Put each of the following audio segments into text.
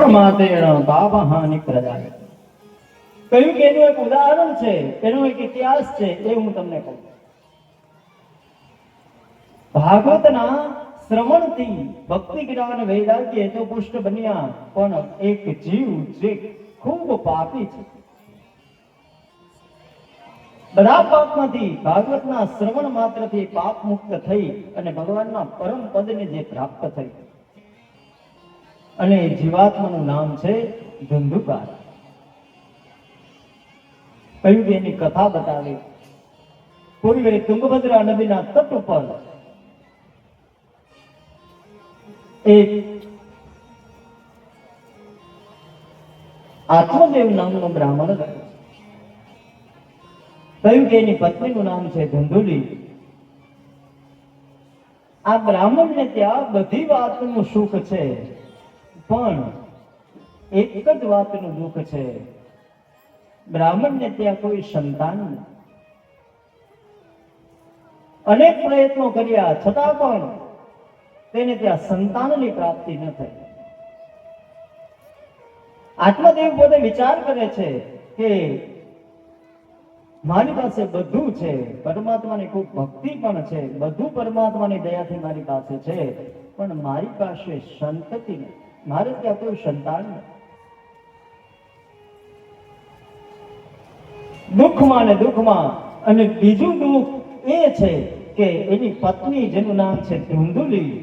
માતેણ પાપહાનિ પ્રદાય. કહ્યું કે એનું એક ઉદાહરણ છે, એનો એક ઇતિહાસ છે, એ હું તમને કહું. ભાગવતના શ્રવણથી ભક્તિ જ્ઞાન વૈરાગ્ય તો પુષ્ટ બન્યા, પણ એક જીવ જે ખૂબ પાપી છે, બધા પાપમાંથી ભાગવતના શ્રવણ માત્રથી પાપ મુક્ત થઈ અને ભગવાનના પરમ પદને જે પ્રાપ્ત થઈ, અને જીવાત્માનું નામ છે ધુંધુકાર. કહ્યું કે એની કથા બતાવી. પૂર્વે તુંગભદ્રા નદીના તટ ઉપર એક આત્મદેવ નામનો બ્રાહ્મણ રહ્યો. કહ્યું કે એની પત્નીનું નામ છે ધુંધુલી. આ બ્રાહ્મણને ત્યાં બધી વાતનું સુખ છે, પણ એક જ વાતનું દુઃખ છે. બ્રાહ્મણને ત્યાં કોઈ સંતાન નથી. અનેક પ્રયત્નો કર્યા છતાં પણ તેને ત્યાં સંતાનની પ્રાપ્તિ ન થઈ. આત્મદેવ પોતે વિચાર કરે છે કે મારી પાસે બધું છે, પરમાત્માની ખૂબ ભક્તિ પણ છે, બધું પરમાત્માની દયાથી મારી પાસે છે, પણ મારી પાસે સંતતિ નથી, મારે ત્યાં કોઈ સંતાન નથી. દુઃખમાં ને દુઃખમાં. અને બીજું દુઃખ એ છે કે એની પત્ની, જેનું નામ છે ધુંધુલી,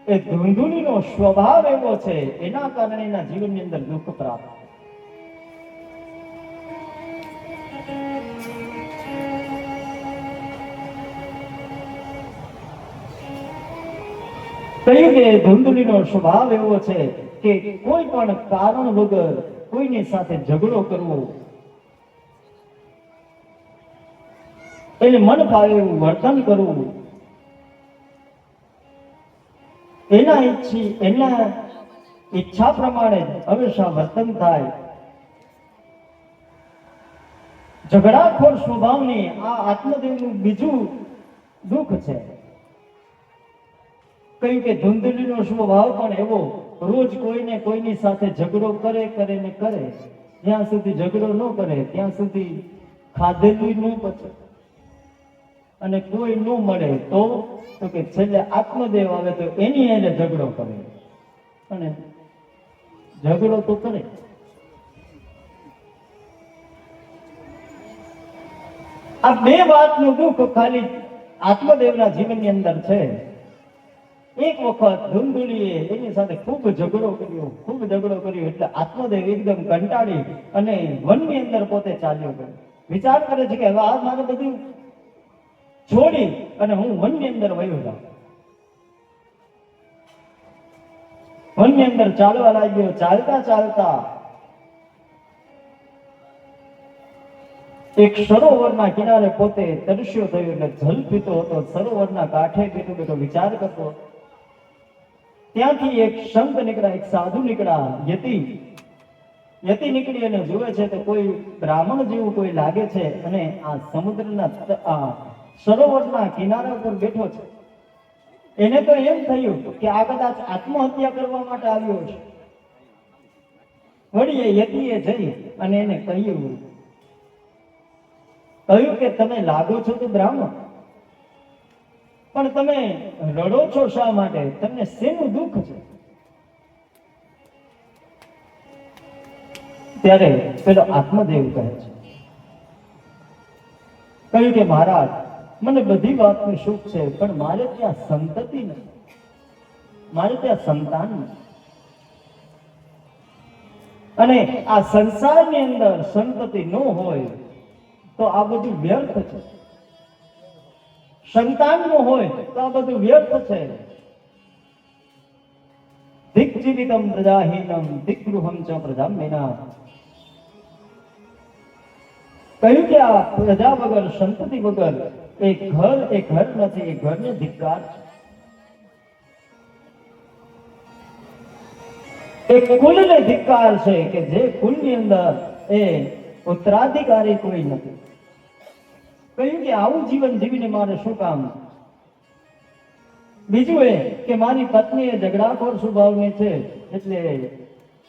એ ધુંધુલીનો સ્વભાવ એવો છે, એના કારણે એના જીવનની અંદર દુઃખ પ્રાપ્ત. કહ્યું કે ધુંધુલીનો સ્વભાવ એવો છે કે કોઈ પણ કારણ વગર કોઈની સાથે ઝઘડો કરવો, એને મન ફાવે એવું વર્તન કરવું, એના ઈચ્છા પ્રમાણે હંમેશા વર્તન થાય. ઝઘડાખોર સ્વભાવની આ આત્મદેવનું બીજું દુઃખ છે. કહ્યું કે ધુંધલીનો સ્વભાવ પણ એવો, રોજ કોઈને કોઈની સાથે ઝઘડો કરે ને કરે, જ્યાં સુધી ઝઘડો ન કરે ત્યાં સુધી ખાધેલું ન પચે, અને કોઈ ન મળે તો કે છેલ્લે આત્મદેવ આવે તો એની એને ઝઘડો કરે, અને ઝઘડો તો કરે. આ બે વાતનું દુઃખ ખાલી આત્મદેવના જીવનની અંદર છે. એક વખત ધુંધુલીએ એની સાથે ખૂબ ઝઘડો કર્યો એટલે આત્મદેવ એકદમ કંટાળી અને વનની અંદર પોતે ચાલ્યો ગયો. વિચાર કરે છે કે હવે આ મારે બધું છોડી અને હું વનની અંદર વયો જાઉં. વનની અંદર ચાલવા લાગ્યો. ચાલતા ચાલતા એક સરોવરના કિનારે પોતે તરસ્યો થયો, એટલે જલ પીતો હતો. સરોવરના કાંઠે બેઠો વિચાર કરતો. ત્યાંથી એક સંત નીકળ્યા, એક સાધુ નીકળ્યા, યતિ નીકળી અને જુએ છે તો કોઈ બ્રાહ્મણ જેવું કોઈ લાગે છે, અને આ સમુદ્રના સરોવરના કિનારા પર બેઠો છે. એને તો એમ થયું કે આ કદાચ આત્મહત્યા કરવા માટે આવ્યો છે. વળી યતિએ જઈ અને એને કહ્યું કે તમે લાગો છો તો બ્રાહ્મણ, પણ તમે રડો છો શા માટે? તમને શેનું દુઃખ છે? ત્યારે પેલો આત્મદેવ કહે છે, કહ્યું કે મહારાજ, મને બધી વાતનું સુખ છે, પણ મારે ત્યાં સંતતિ નથી, મારે ત્યાં સંતાન નથી. અને આ સંસારની અંદર સંતતિ ન હોય તો આ બધું વ્યર્થ છે. સંતાન ન હોય તો આ બધું વ્યર્થ છે. દિગ્જીવિતમ પ્રજાહીનમ દિગ્ગૃહમ ચ પ્રજામ્યના. કહ્યું કે આ પ્રજા વગર, સંતતિ વગર એક ઘર નથી, એ ઘરને ધિક્કાર છે. એક કુલને ધિક્કાર છે કે જે કુલની અંદર એ ઉત્તરાધિકારી કોઈ નથી. કહ્યું કે આવું જીવન જીવીને મારે શું કામ? બીજું એ કે મારી પત્ની એ ઝઘડાખોર સ્વભાવની છે, એટલે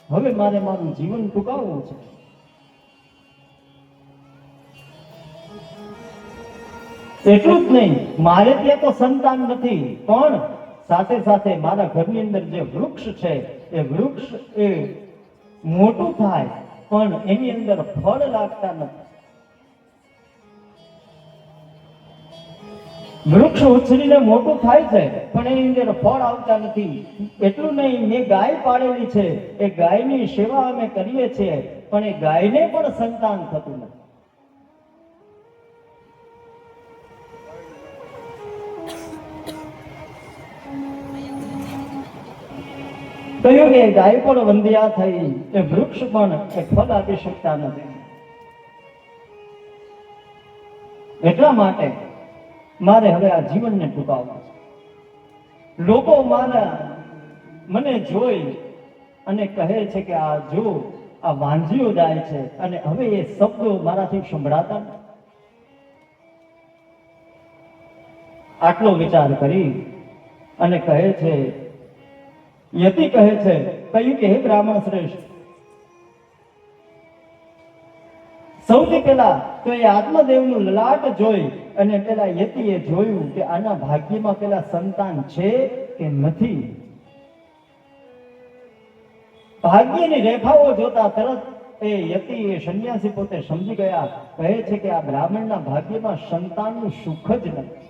હવે મારે મારું જીવન ટૂંકાવવું છે. એટલું જ નહીં, મારે ત્યાં તો સંતાન નથી, પણ સાથે સાથે મારા ઘરની અંદર જે વૃક્ષ છે એ વૃક્ષ એ મોટું થાય પણ એની અંદર ફળ લાગતા નથી. વૃક્ષ ઉછરીને મોટું થાય છે પણ એની અંદર ફળ આવતા નથી. એટલું નહીં, મેં ગાય પાળેલી છે, એ ગાયની સેવા અમે કરીએ છીએ પણ એ ગાયને પણ સંતાન થતું નથી. કહ્યું કે ગાય પણ વંધ્યા થઈ, એ વૃક્ષ પણ એ ફળ આપી શકતા નથી. એટલા માટે મારે હવે આ જીવનને ટૂંકાવવું છે. લોકો મને જોઈ અને કહે છે કે આ જો આ વાંજીઓ જાય છે, અને હવે એ શબ્દો મારાથી સંભળાતા નથી. આટલો વિચાર કરી અને કહે છે, યતિ કહે છે, કહ્યું કે હે બ્રાહ્મણ શ્રેષ્ઠ, સૌથી પહેલા તો એ આત્મદેવનું લલાટ જોઈ અને પેલા યતિએ જોયું કે આના ભાગ્યમાં પેલા સંતાન છે કે નથી. ભાગ્યની રેખાઓ જોતા તરત એ યતિ એ સંન્યાસી પોતે સમજી ગયા. કહે છે કે આ બ્રાહ્મણના ભાગ્યમાં સંતાનનું સુખ જ નથી.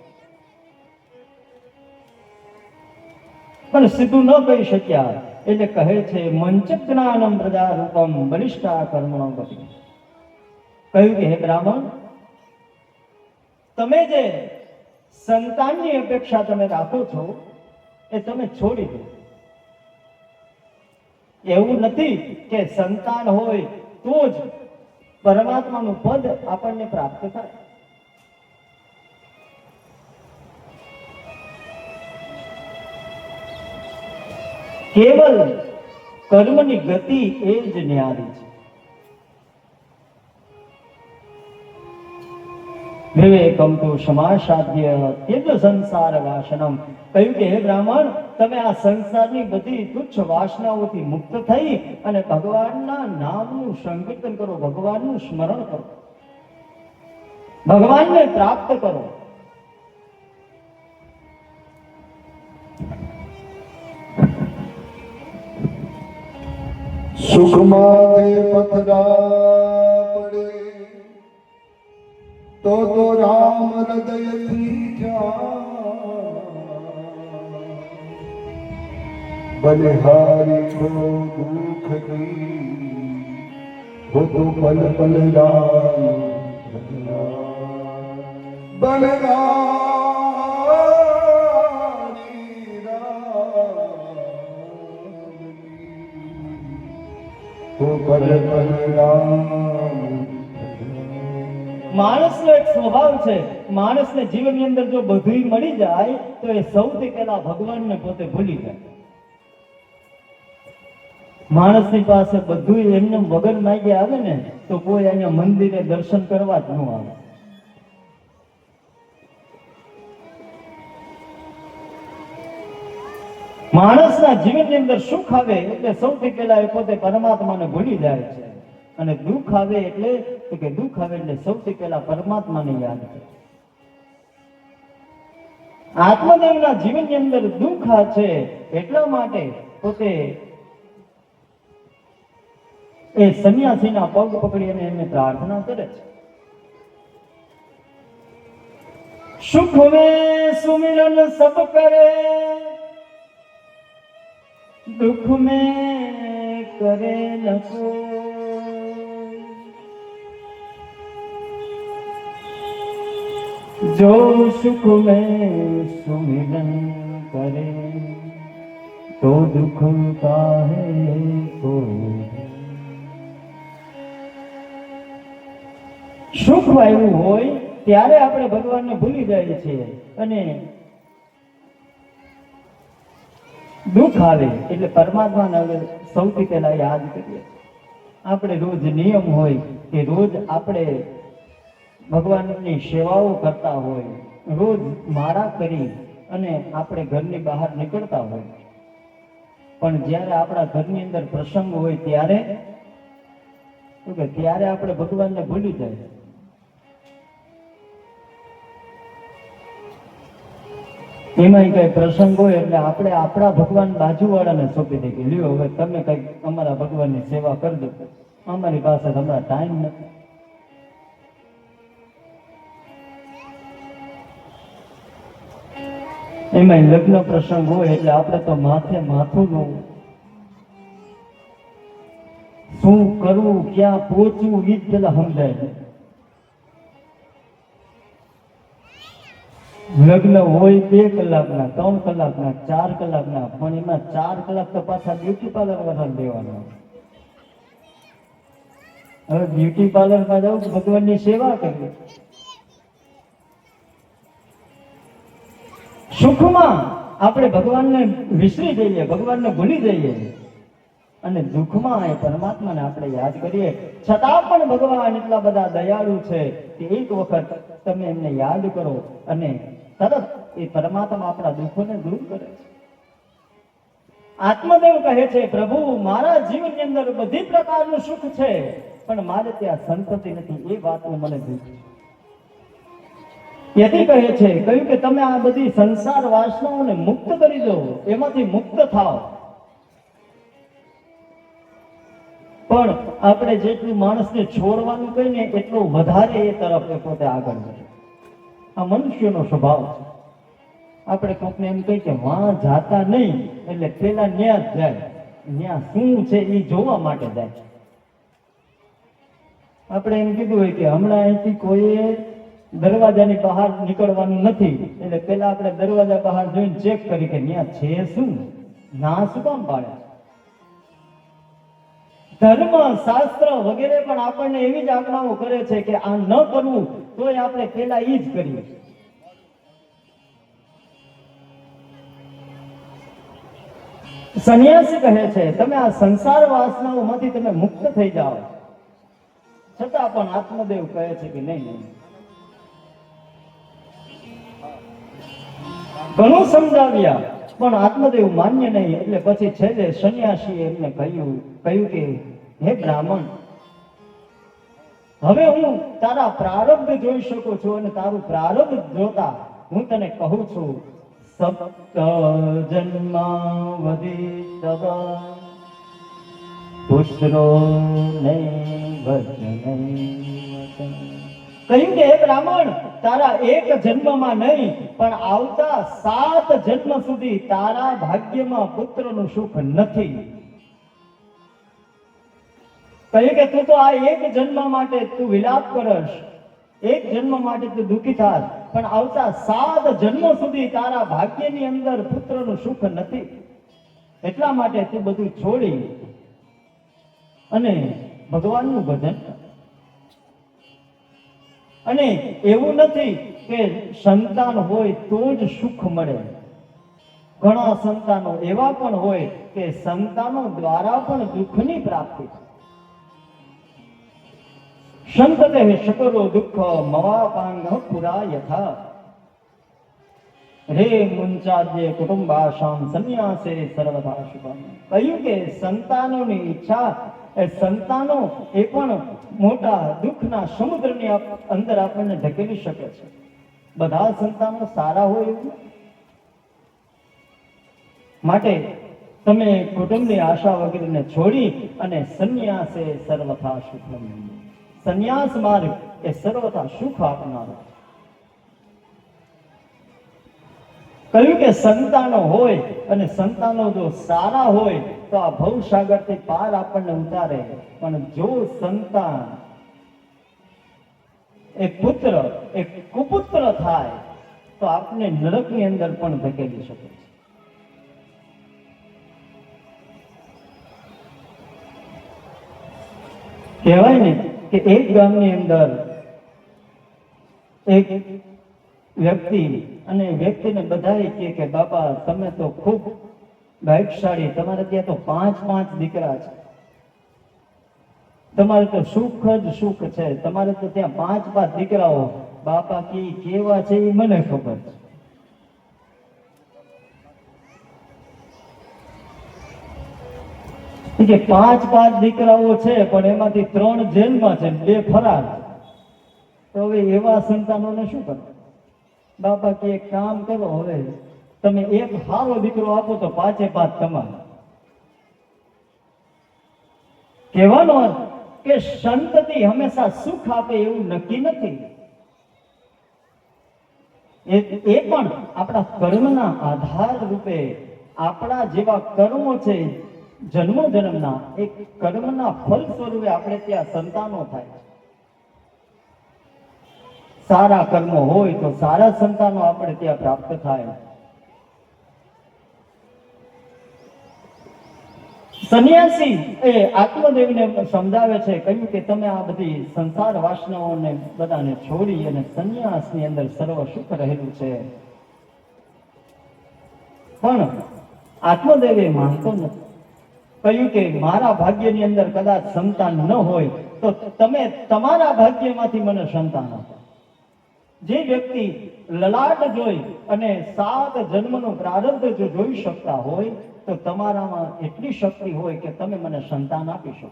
પણ સીધું ન કહી શક્યા એટલે કહે છે, મંચ જ્ઞાનમ પ્રજા રૂપમ બલિષ્ઠા કર્મણો ગતિ. કહ્યું કે હે બ્રાહ્મણ, તમે જે સંતાનની અપેક્ષા તમે રાખો છો એ તમે છોડી દો. એવું નથી કે સંતાન હોય તો જ પરમાત્માનું પદ આપણને પ્રાપ્ત થાય. કેવલ કર્મની ગતિ એ જ ન્યારી છે. વિવેકમ તો સમાસાધ્ય તેજ સંસાર વાસનમ. કહ્યું કે હે બ્રાહ્મણ, તમે આ સંસારની બધી તુચ્છ વાસનાઓથી મુક્ત થઈ અને ભગવાનના નામનું સંકીર્તન કરો, ભગવાનનું સ્મરણ કરો, ભગવાનને પ્રાપ્ત કરો. સુખમાં પથરા પડે તો રામ હૃદયથી બલિહારી કો દુઃખ કી હો તો પલ પલ રામ બલિહારી હો પલ પલ રામ. માણસનો એક સ્વભાવ છે, માણસને જીવનની અંદર જો બધું મળી જાય તો એ સૌથી પહેલા ભગવાનને પોતે ભૂલી જાય. માણસની પાસે બધું એમને વગર માગે આવે ને તો કોઈ અહીંયા મંદિરે દર્શન કરવા જ ન આવે. માણસના જીવનની અંદર સુખ આવે એટલે સૌથી પહેલા એ પોતે પરમાત્માને ભૂલી જાય છે, અને દુઃખ આવે એટલે દુઃખ આવે એટલે સૌથી પહેલા પરમાત્માને યાદ કરે. આત્મદેવના જીવનની અંદર દુઃખ છે એટલા માટે પોતે એ સંન્યાસીના પગ પકડી અને એમને પ્રાર્થના કરે છે. સુખ में सुमिरन सब करे, दुख में करे न कोई, जो सुख में सुमिरन करे तो दुख काहे कोई. સુખ આવ્યું હોય ત્યારે આપણે ભગવાનને ભૂલી જઈએ છીએ, અને દુઃખ આવે એટલે પરમાત્માને હવે સૌથી પહેલા યાદ કરીએ. આપણે રોજ નિયમ હોય કે રોજ આપણે ભગવાનની સેવાઓ કરતા હોય, રોજ માળા કરી અને આપણે ઘરની બહાર નીકળતા હોય, પણ જ્યારે આપણા ઘરની અંદર પ્રસંગ હોય ત્યારે શું કે ત્યારે આપણે ભગવાનને ભૂલી જાય. એમાં કઈ પ્રસંગ હોય એટલે આપણે આપણા ભગવાન બાજુવાળાને સોંપી દઈએ કે લ્યો હવે તમે કઈક અમારા ભગવાનની સેવા કરી દો, અમારી પાસે હમણાં ટાઈમ નથી. એમાં લગ્ન પ્રસંગ હોય એટલે આપણે તો માથે માથું નું શું કરવું, ક્યાં પહોંચવું એ જ પેલા સમજાય છે. લગ્ન હોય 2 કલાકના, 3 કલાકના, 4 કલાકના, પણ એમાં 4 કલાક તો પાછા બ્યુટી પાર્લર વાળા દેવાના. હવે બ્યુટી પાર્લરમાં જાવ ભગવાનની સેવા કરીએ. સુખમાં આપણે ભગવાનને વિસરી જઈએ, ભગવાનને ભૂલી જઈએ, અને દુઃખમાં એ પરમાત્માને આપણે યાદ કરીએ. છતાં પણ ભગવાન એટલા બધા દયાળુ છે કે એક વખત તમે એમને યાદ કરો અને તરત એ પરમાત્મા આપણા દુઃખોને દૂર કરે છે. આત્મદેવ કહે છે, પ્રભુ મારા જીવનની અંદર બધી પ્રકારનું સુખ છે, પણ મારે ત્યાં સંતતિ નથી, એ વાતનું મને દુઃખ છે. યતિ કહે છે, કહ્યું કે તમે આ બધી સંસાર વાસનાઓને મુક્ત કરી દો, એમાંથી મુક્ત થાઓ. પણ આપણે જેટલું માણસને છોડવાનું કહીને એટલું વધારે એ તરફ એ પોતે આગળ વધે. આ મનુષ્યનો સ્વભાવ છે. આપણે કોકને એમ કહી કે વાં જાતા નહીં એટલે પેલા ન્યા જ જાય, ન્યા શું છે એ જોવા માટે જાય. આપણે એમ કીધું હોય કે હમણાં અહીંથી કોઈએ દરવાજાની બહાર નીકળવાનું નથી એટલે પેલા આપણે દરવાજા બહાર જોઈને ચેક કરી કે ન્યા છે શું, ના શું કામ પાડે. ધર્મ શાસ્ત્ર વગેરે પણ આપણને એવી જ આજ્ઞાઓ કરે છે કે આ ન કરવું, તોય આપણે પેલા ઈ જ કરીએ. સંન્યાસી કહે છે, તમે આ સંસાર વાસનાઓમાંથી તમે મુક્ત થઈ જાઓ. છતાં પણ આત્મદેવ કહે છે કે નહીં, ઘણું સમજાવ્યા પણ આત્મદેવ માન્ય નહીં. એટલે પછી છેલ્લે સંન્યાસીએ એમને કહ્યું કે હે બ્રાહ્મણ, હવે હું તારા પ્રારબ્ધ જોઈ શકું છું અને તારું પ્રારબ્ધ જોતા હું તને કહું છું, સપ્ત જન્માવધિ તવ પુત્રો કહ્યું કે હે બ્રાહ્મણ, તારા એક જન્મમાં નહીં પણ આવતા 7 જન્મ સુધી તારા ભાગ્યમાં પુત્રનું સુખ નથી. કહ્યું કે તું તો આ એક જન્મ માટે તું વિલાપ કરશ, એક જન્મ માટે તું દુઃખી થાસ, પણ આવતા 7 જન્મો સુધી તારા ભાગ્યની અંદર પુત્રનું સુખ નથી. એટલા માટે તું બધું છોડી અને ભગવાનનું ભજન. અને એવું નથી કે સંતાન હોય તો જ સુખ મળે. ઘણા સંતાનો એવા પણ હોય કે સંતાનો દ્વારા પણ દુઃખની પ્રાપ્તિ થાય. સંતતે શકરો દુઃખ મવાપાંગ પુરા યથા રે મુંચાદ્ય કુટુંબાશામ સંન્યાસે સર્વથા શુભમ. કહ્યું કે સંતાનોની ઈચ્છા, એ સંતાનો એ પણ મોટા દુઃખના સમુદ્રની અંદર આપણને ધકેલી શકે છે. બધા સંતાનો સારા હોય એવું માટે તમે કુટુંબની આશા વગેરેને છોડી અને સંન્યાસે સર્વથા સુખમ. સંન્યાસ માર્ગ એ સર્વથા સુખ આપનારો. કહ્યું કે સંતાનો હોય અને સંતાનો જો સારા હોય તો આ ભવસાગરથી પાર આપણને ઉતારે, પણ જો સંતાન એ પુત્ર એ કુપુત્ર થાય તો આપને નરકની અંદર પણ ધકેલી શકે છે. કહેવાય ને કે એક ગામની અંદર એક વ્યક્તિ, અને વ્યક્તિને બધાએ કહે કે બાપા તમે તો ખૂબ ભાગ્યશાળી, તમારે ત્યાં તો 5 દીકરા છે, તમારે તો સુખ જ સુખ છે, તમારે તો ત્યાં 5 દીકરાઓ. બાપા કેવા છે એ મને ખબર છે. કે 5 દીકરાઓ છે પણ એમાંથી 3 જેલમાં છે, 2 ફરાર છે. તો હવે એવા સંતાનોને શું કરે? બાપા કે એક કામ કરો, હવે તમે એક સારો દીકરો આપો તો 5 તમારા. કહેવાનો અર્થ કે સંતતિ હંમેશા સુખ આપે એવું નક્કી નથી. એ પણ આપણા કર્મના આધાર રૂપે આપણા જેવા કર્મો છે જન્મો જન્મના, એક કર્મના ફળ સ્વરૂપે આપણે ત્યાં સંતાનો થાય. સારા કર્મો હોય તો સારા સંતાનો આપણે ત્યાં પ્રાપ્ત થાય. સંન્યાસી એ આત્મદેવને સમજાવે છે, કહ્યું કે તમે આ બધી સંસાર વાસનાઓને બધાને છોડી અને સંન્યાસની અંદર સર્વ સુખ રહેલું છે. પણ આત્મદેવ એ માનતો નથી. કહ્યું કે મારા ભાગ્યની અંદર કદાચ સંતાન ન હોય તો તમે તમારા ભાગ્યમાંથી મને સંતાન આપો. જે વ્યક્તિ લલાટ જોઈ અને 7 જન્મનો પ્રારબ્ધ જો જોઈ શકતા હોય તો તમારામાં એટલી શક્તિ હોય કે તમે મને સંતાન આપી શકો.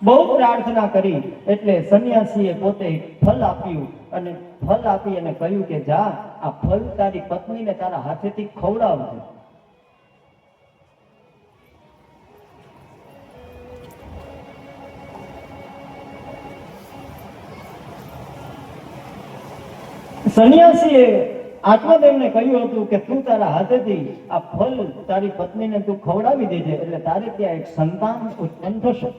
બહુ પ્રાર્થના કરી એટલે સંન્યાસીએ પોતે ફળ આપ્યું અને ફળ આપી અને કહ્યું કે જા, આ ફળ તારી પત્નીને તારા હાથેથી ખવડાવજે. સંન્યાસીએ આત્મદેવને કહ્યું હતું કે તું તારા હાથેથી આ ફળ તારી પત્નીને તું ખવડાવી દેજે, એટલે તારે ત્યાં એક સંતાન ઉત્પન્ન થશે.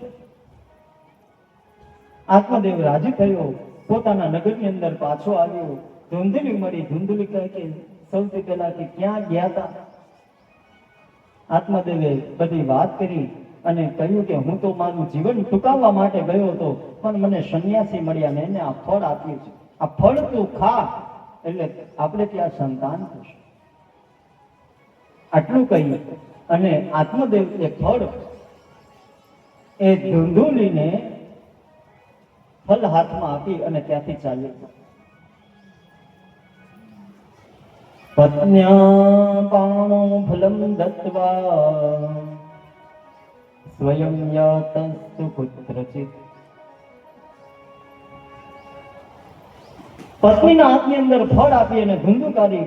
આત્મદેવ રાજી થયો, પોતાના નગરની અંદર પાછો આવ્યો. ધૂંધલી મળી. ધૂંધલી કહે કે સૌથી પહેલા કે ક્યાં ગયા હતા? આત્મદેવે બધી વાત કરી અને કહ્યું કે હું તો મારું જીવન ટૂંકાવવા માટે ગયો હતો, પણ મને સંન્યાસી મળ્યા ને એને આ ફળ આપ્યું છે. આ ફળ તું ખા એટલે આપણે ત્યાં સંતાન થશે. આટલું કહ્યું અને આત્મદેવ એ ફળ એ ધૂંધુલીને ફળ હાથમાં આપી અને ત્યાંથી ચાલ્યો. પત્ન્યા પાણો ફલમ દત્વા સ્વયં યાતસ્તુ પુત્રચિત. પત્નીના હાથની અંદર ફળ આપી અને ધુંધુકારી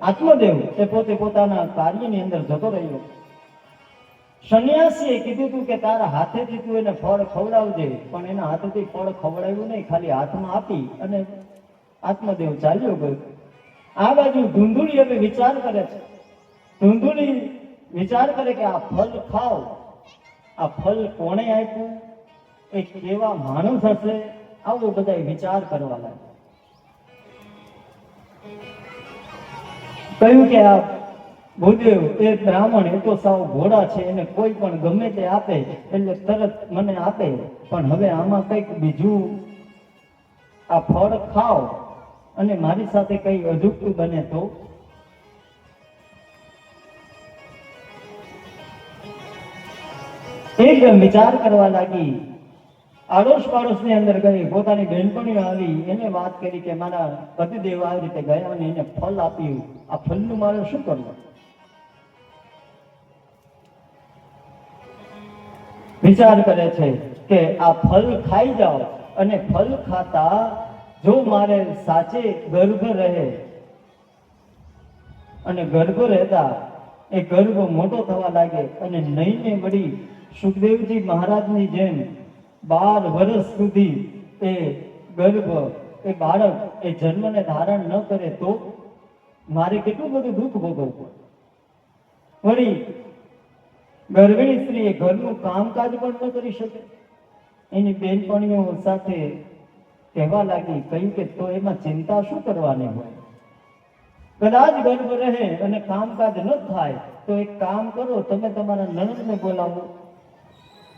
આત્મદેવ એ પોતે પોતાના કાર્યની અંદર જતો રહ્યો. સંન્યાસીએ કીધું હતું કે તારા હાથેથી તું એને ફળ ખવડાવજે, પણ એના હાથેથી ફળ ખવડાવ્યું નહીં, ખાલી હાથમાં આપી અને આત્મદેવ ચાલ્યો ગયો. આ બાજુ ધૂંધુલી હવે વિચાર કરે છે. ધૂંધુલી વિચાર કરે કે આ ફળ ખાવ, આ ફળ કોણે આપ્યું, એ કેવા માણસ હશે, આવો બધા વિચાર કરવા લાગ્યા. કહ્યું કે આ ભૂદેવ એ બ્રાહ્મણ એ તો સાવ ઘોડા છે, એને કોઈ પણ ગમે તે આપે એટલે તરત મને આપે, પણ હવે આમાં કંઈક બીજું, આ ફળ ખાવ અને મારી સાથે કઈ અજુગતું બને તો. એકદમ વિચાર કરવા લાગી. આડોશ પાડોશની અંદર ગઈ, પોતાની બહેનપણીઓ આવી, એને વાત કરી કે મારા પતિદેવ આવી રીતે ગયા અને એને ફળ આપ્યું, આ ફળનું મારે શું કરવું? વિચાર કરે છે કે આ ફળ ખાઈ જાઓ અને ફળ ખાતા જો મારે સાચે ગર્ભ રહે અને ગર્ભ રહેતા એ ગર્ભ મોટો થવા લાગે અને નહીને વળી સુખદેવજી મહારાજની જેમ 12 વર્ષ સુધી એ ગર્ભ એ બાળક એ જન્મને ધારણ ન કરે તો મારે કેટલું બધું દુઃખ ભોગવવું. વળી ગર્ભિણી સ્ત્રી એ ઘરનું કામકાજ પણ ન કરી શકે. એની બહેનપણીઓ સાથે કહેવા લાગી, કહ્યું કે તો એમાં ચિંતા શું કરવાની હોય, કદાચ ગર્ભ રહે અને કામકાજ ન થાય તો એક કામ કરો, તમે તમારા નણંદને બોલાવો,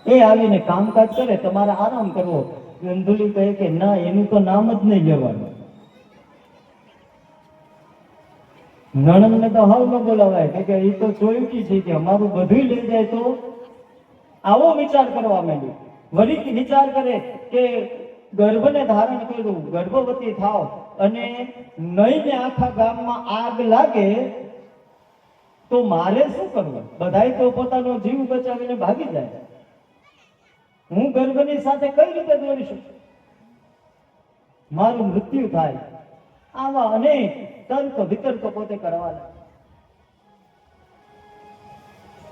એ આવીને કામકાજ કરે, તમારે આરામ કરવો. ધૂંધુલી કહે કે ના, એનું તો નામ જ નહીં લેવાનું, નણંદને તો હાવ ન બોલાવાય, કે એ તો ચોયકી છે કે અમારું બધું લઈ જાય તો. આવો વિચાર કરવા માંડ્યો. વળી વિચાર કરે કે ગર્ભને ધારણ કર્યું, ગર્ભવતી થાવ અને નહીને આખા ગામમાં આગ લાગે તો મારે શું કરવું? બધાય તો પોતાનો જીવ બચાવીને ભાગી જાય, હું ગર્ભની સાથે કઈ રીતે દોડી શકું? મારું મૃત્યુ થાય. આવા અનેક તર્ક વિતર્કો પોતે કરવા લાગ્યા.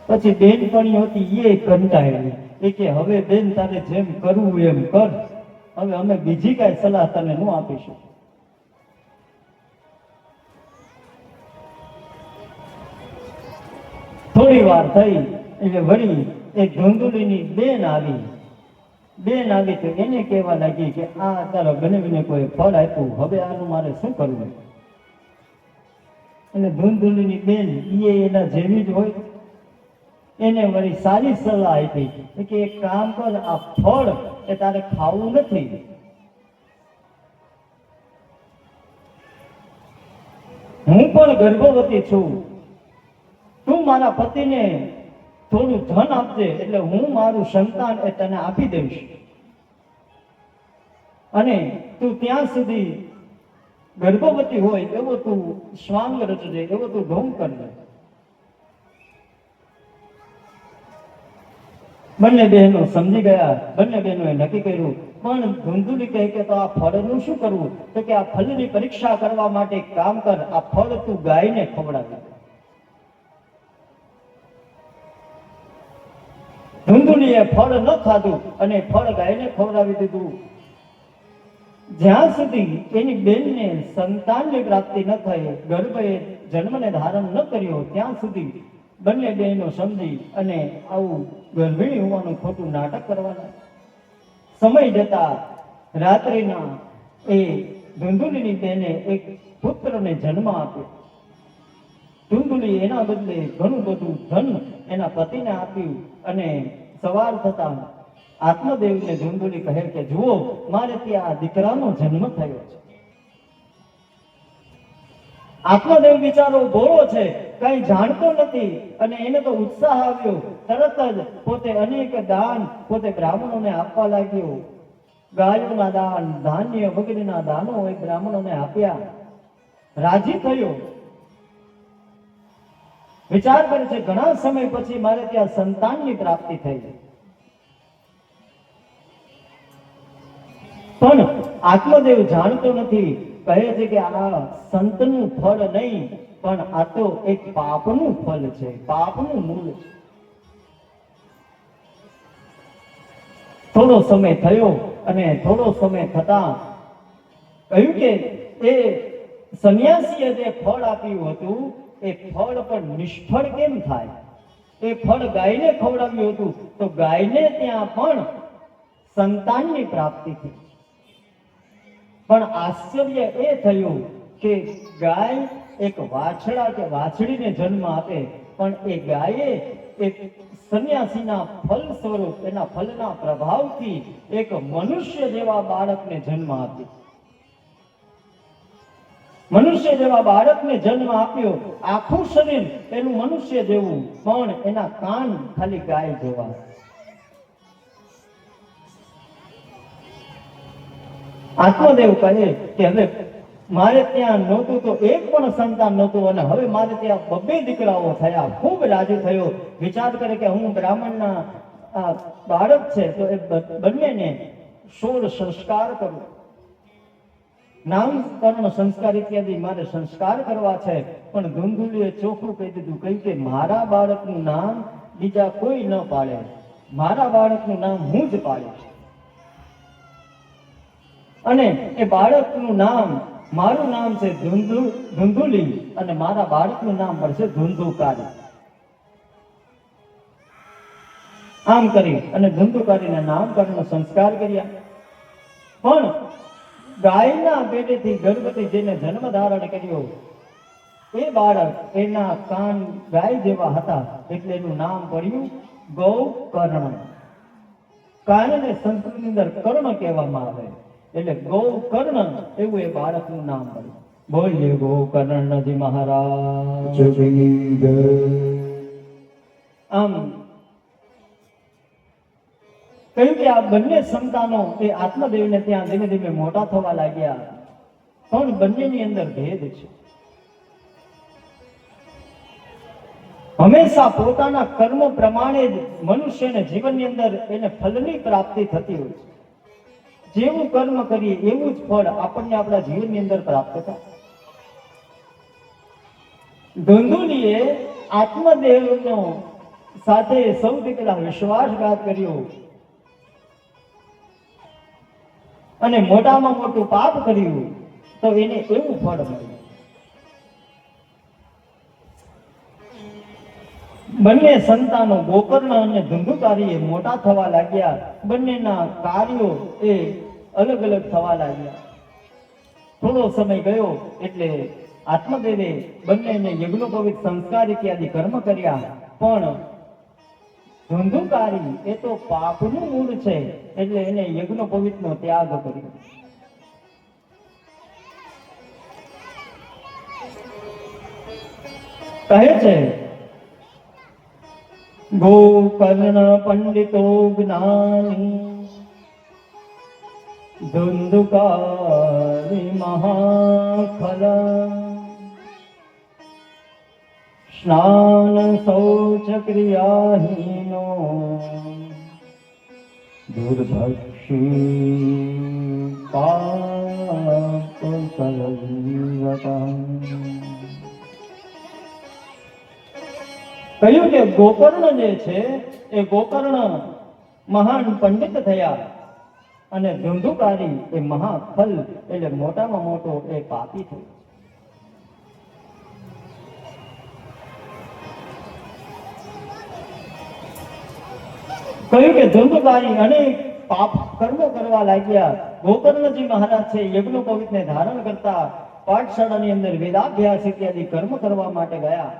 પછી બેનપણી હતી એ કંટાળી, એ કે હવે બેન તારે જેમ કરવું એમ કર, હવે અમે બીજી કઈ સલાહ તને ન આપીશું. થોડી વાર થઈ એટલે વળી એક ધૂંધુલીની બેન આવી તો એને કહેવા લાગી કે આ તારા બનેવીને કોઈ ફળ આપ્યું, હવે આનું મારે શું કરવું? અને ધૂંધુલીની બેન એ એના જેવી જ હોય, એને વળી સારી સલાહ આપી કે એક કામ કર, આ ફળ એ તારે ખાવું નથી, હું પણ ગર્ભવતી છું, તું મારા પતિને થોડું ધન આપજે, એટલે હું મારું સંતાન એ તને આપી દઈશ, અને તું ત્યાં સુધી ગર્ભવતી હોય એવો તું શ્વાંગ રચજે, એવો તું ઢોંગ કરજે. બંને બહેનો સમજી ગયા, બંને બહેનોએ નક્કી કર્યું. પણ ધૂંધુલી કહે કે તો આ ફળનું શું કરવું? તો કે આ ફળની પરીક્ષા કરવા માટે એક કામ કર, આ ફળ તું ગાયને ખવડાવી દે. ધૂંધુલીએ ફળ ન ખાધું અને ફળ ગાયને ખવડાવી દીધું. જ્યાં સુધી એની બેનને સંતાનની પ્રાપ્તિ ન થઈ, ગર્ભે જન્મને ધારણ ન કર્યો, ત્યાં સુધી બંને બહેનો સમજી અને આવું ગર્ભિણી હોવાનું ખોટું નાટક કરવાના. સમય જતા રાત્રિના એ ધૂંધુલીની બેને એક પુત્રને જન્મ આપ્યો. ધૂંધુલી એના બદલે ઘણું બધું ધન એના પતિને આપ્યું, અને સવાર થતા આત્મદેવને ધૂંધુલી કહે કે જુઓ, મારે ત્યાં આ દીકરાનો જન્મ થયો છે. આત્મદેવ બિચારો ભોળો છે, કઈ જાણતો નથી, અને એને તો ઉત્સાહ આવ્યો. તરત જ પોતે અનેક દાન પોતે બ્રાહ્મણોને આપવા લાગ્યો. ગાયોના દાન, ધાન્ય વગેરેના દાનો એ બ્રાહ્મણોને આપ્યા. રાજી થયો, વિચાર કરે છે ઘણા સમય પછી મારે ત્યાં સંતાનની પ્રાપ્તિ થઈ. પણ આત્મદેવ જાણતો નથી, કહે છે કે આ સંતનું ફળ નહીં, પણ આ તો એક પાપનું ફળ છે, પાપનું મૂળ છે. થોડો સમય થયો અને થોડો સમય થતા કહ્યું કે એ સંન્યાસીએ જે ફળ આપ્યું હતું એ ફળ પણ નિષ્ફળ કેમ થાય? એ ફળ ગાયને ખવડાવ્યું હતું તો ગાયને ત્યાં પણ સંતાનની પ્રાપ્તિ થઈ. પણ આશ્ચર્ય એ થયું કે ગાય એક વાછડા કે વાછડીને જન્મ આપે, પણ એ ગાયે એક સંન્યાસીના ફલ સ્વરૂપ, એના ફલના પ્રભાવથી એક મનુષ્ય જેવા બાળકને જન્મ આપ્યો. મનુષ્ય જેવા બાળકને જન્મ આપ્યો. આખું શરીર એનું મનુષ્ય જેવું, પણ એના કાન ખાલી ગાય જેવા. આત્મદેવ કહે કે હવે મારે ત્યાં નહોતું તો એક પણ સંતાન નહોતું, અને હવે મારે ત્યાં બબ્બે દીકરાઓ થયા. ખૂબ રાજી થયો. વિચાર કરે કે હું બ્રાહ્મણના બાળક છે તો એ બંનેને 16 સંસ્કાર કરું, નામકરણ સંસ્કાર ઇત્યાદિ મારે સંસ્કાર કરવા છે. પણ ધૂંધુલીએ ચોખ્ખું કહી દીધું, કહ્યું કે મારા બાળકનું નામ બીજા કોઈ ન પાડે, મારા બાળકનું નામ હું જ પાડીશ, અને એ બાળકનું નામ, મારું નામ છે ધૂંધુલી, અને મારા બાળકનું નામ પડશે ધૂંધુકારી. આમ કરી અને ધૂંધુકારીના નામકરણ સંસ્કાર કર્યા. પણ ગાયના પેટેથી ગર્ભવતી જેને જન્મ ધારણ કર્યો એ બાળક, એના કાન ગાય જેવા હતા, એટલે એનું નામ પડ્યું ગૌકર્ણ. કાનને સંસ્કૃતની અંદર કર્ણ કહેવામાં આવે, એટલે ગૌકર્ણ એવું એ બાળકનું નામ પડ્યું. બોલીએ ગોકર્ણજી મહારાજ. આમ કહ્યું કે આ બંને સંતાનો એ આત્મદેવને ત્યાં ધીમે ધીમે મોટા થવા લાગ્યા, પણ બંનેની અંદર ભેદ છે. હંમેશા પોતાના કર્મ પ્રમાણે જ મનુષ્યને જીવનની અંદર એને ફલની પ્રાપ્તિ થતી હોય છે. જેવું કર્મ કરીએ એવું જ ફળ આપણને આપણા જીવનની અંદર પ્રાપ્ત થાય. ધુંધુલીએ આત્મદેવનો સાથે સૌથી પહેલા વિશ્વાસઘાત કર્યો અને મોટામાં મોટું પાપ કર્યું તો એને એવું ફળ મળ્યું. બંને સંતાનો ગોકર્ણ અને ધુંધુકારીએ મોટા થવા લાગ્યા. બંનેના કાર્યો એ અલગ અલગ થવા લાગ્યા. થોડો સમય ગયો એટલે આત્મદેવે બંનેને યજ્ઞોપવિત સંસ્કાર ઇત્યાદિ કર્મ કર્યા. પણ ધુંધુકારી એ તો પાપનું મૂળ છે એટલે એને યજ્ઞોપવિતનો ત્યાગ કર્યો. કહે છે ગોકર્ણ પંડિતો જ્ઞાની ધુંધુકારી મહાખલ સ્નાન શૌચ ક્રિયાહીનો દુર્ભક્ષી પાપ કલંગતઃ. કહ્યું કે ગોકર્ણ જે છે એ ગોકર્ણ મહાન પંડિત થયા અને ધુંધુકારી એ મહાફલ એટલે મોટામાં મોટો એ પાપી થયો. કહ્યું કે ધુંધુકારી અનેક પાપ કર્મો કરવા લાગ્યા. ગોકર્ણજી મહારાજ છે યજ્ઞોપવિતને ધારણ કરતા પાઠશાળાની અંદર વેદાભ્યાસ ઇત્યાદિ કર્મ કરવા માટે ગયા.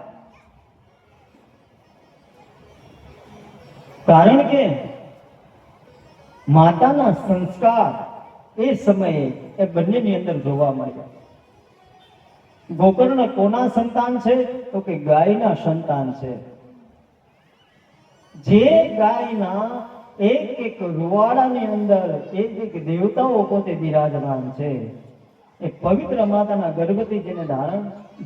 કારણ કે માતાના સંસ્કાર એ સમયે એ બંનેની અંદર જોવા મળ્યા. ગોકર્ણ કોના સંતાન છે તો કે ગાયના સંતાન છે. જે ગાયના એક એક રૂવાડાની અંદર એક એક દેવતાઓ પોતે બિરાજમાન છે. એ પવિત્ર માતાના ગર્ભથી જેને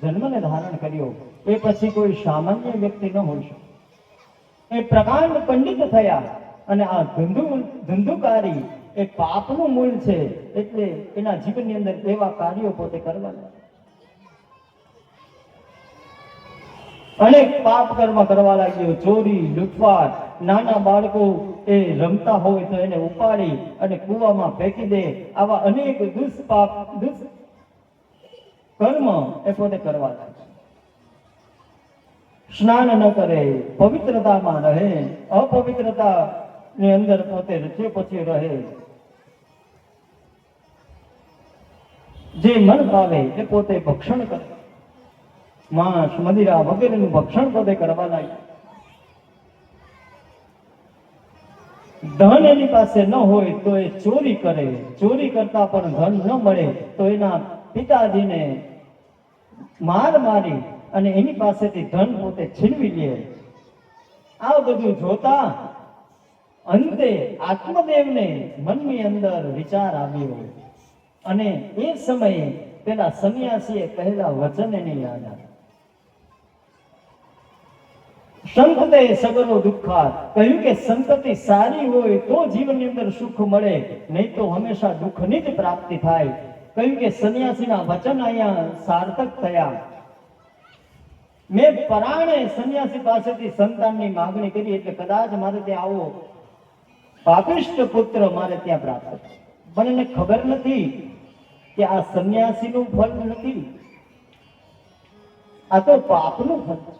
જન્મને ધારણ કર્યો એ પછી કોઈ સામાન્ય વ્યક્તિ ન હોઈ શકે. એ પ્રકાંડ પંડિત થયા અને આ ધુંધુકારી એ પાપનું મૂળ છે એટલે એના જીવનની અંદર એવા કાર્યો પોતે કરવા લાગ્યા. અનેક પાપ કર્મ કરવા લાગ્યો. ચોરી, લૂંટફાટ, નાના બાળકો એ રમતા હોય તો એને ઉપાડી અને કૂવામાં ફેંકી દે. આવા અનેક કર્મ એ પોતે કરવા લાગ્યા. સ્નાન ન કરે, પવિત્રતામાં રહે, અપવિત્રતા ની અંદર પોતે રચે પછી રહે. જે મન ભાવે એ પોતે ભક્ષણ કરે. માંસ, મદિરા વગેરેનું ભક્ષણ પોતે કરવા લાગ્યા. ધન એની પાસે ન હોય તો એ ચોરી કરે. ચોરી કરતા પણ ધન ન મળે તો એના પિતાજીને માર મારી અને એની પાસેથી ધન પોતે છીનવી લે. આ બધું જોતા અંતે આત્મદેવને મનની અંદર વિચાર આવ્યો અને એ સમયે પેલા સંન્યાસીએ કહેલા વચન એને યાદ આવ્યા. સંતતે સગરો દુઃખાત. કહ્યું કે સંતતિ સારી હોય તો જીવનની અંદર સુખ મળે, નહીં તો હંમેશા દુઃખની જ પ્રાપ્તિ થાય. કહ્યું કે સંન્યાસીના વચન અહીંયા સાર્થક થયા. મેં પરાણે સંન્યાસી પાસેથી સંતાનની માગણી કરી એટલે કદાચ મારે ત્યાં આવો પાપિષ્ટ પુત્ર મારે ત્યાં પ્રાપ્ત થાય. પણ એને ખબર નથી કે આ સંન્યાસીનું ફળ નથી, આ તો પાપનું ફળ છે.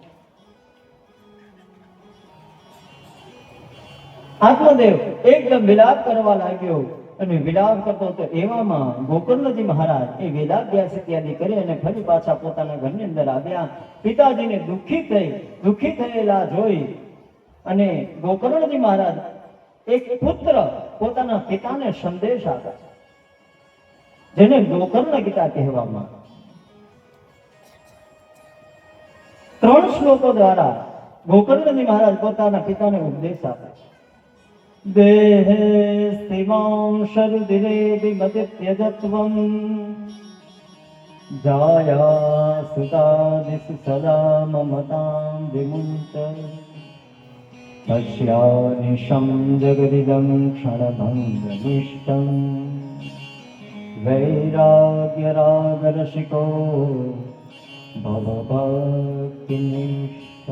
આત્મદેવ એકદમ વિલાપ કરવા લાગ્યો અને વિલાપ કરતો હતો. એવામાં ગોકર્ણજી મહારાજ એ વેદાભ્યાસ ઇત્યાદિ કરી અને ફરી પાછા પોતાના ઘરની અંદર આવ્યા. પિતાજીને દુઃખી થયેલા જોઈ અને ગોકર્ણજી મહારાજ એક પુત્ર પોતાના પિતાને સંદેશ આપે જેને ગોકર્ણ ગીતા કહેવામાં. 3 શ્લોકો દ્વારા ગોકર્ણજી મહારાજ પોતાના પિતાને ઉપદેશ આપે છે. દેહે સ્થિવાં શરુદિરે વિમતિ ત્યજત્વં જાયા સુતાદિષુ સદા મમતાં વિમુંચ તસ્યાનિશં જગદિદં ક્ષણભંગનિષ્ઠં વૈરાગ્યરાગરસિકો ભવભક્તિનિષ્ઠ.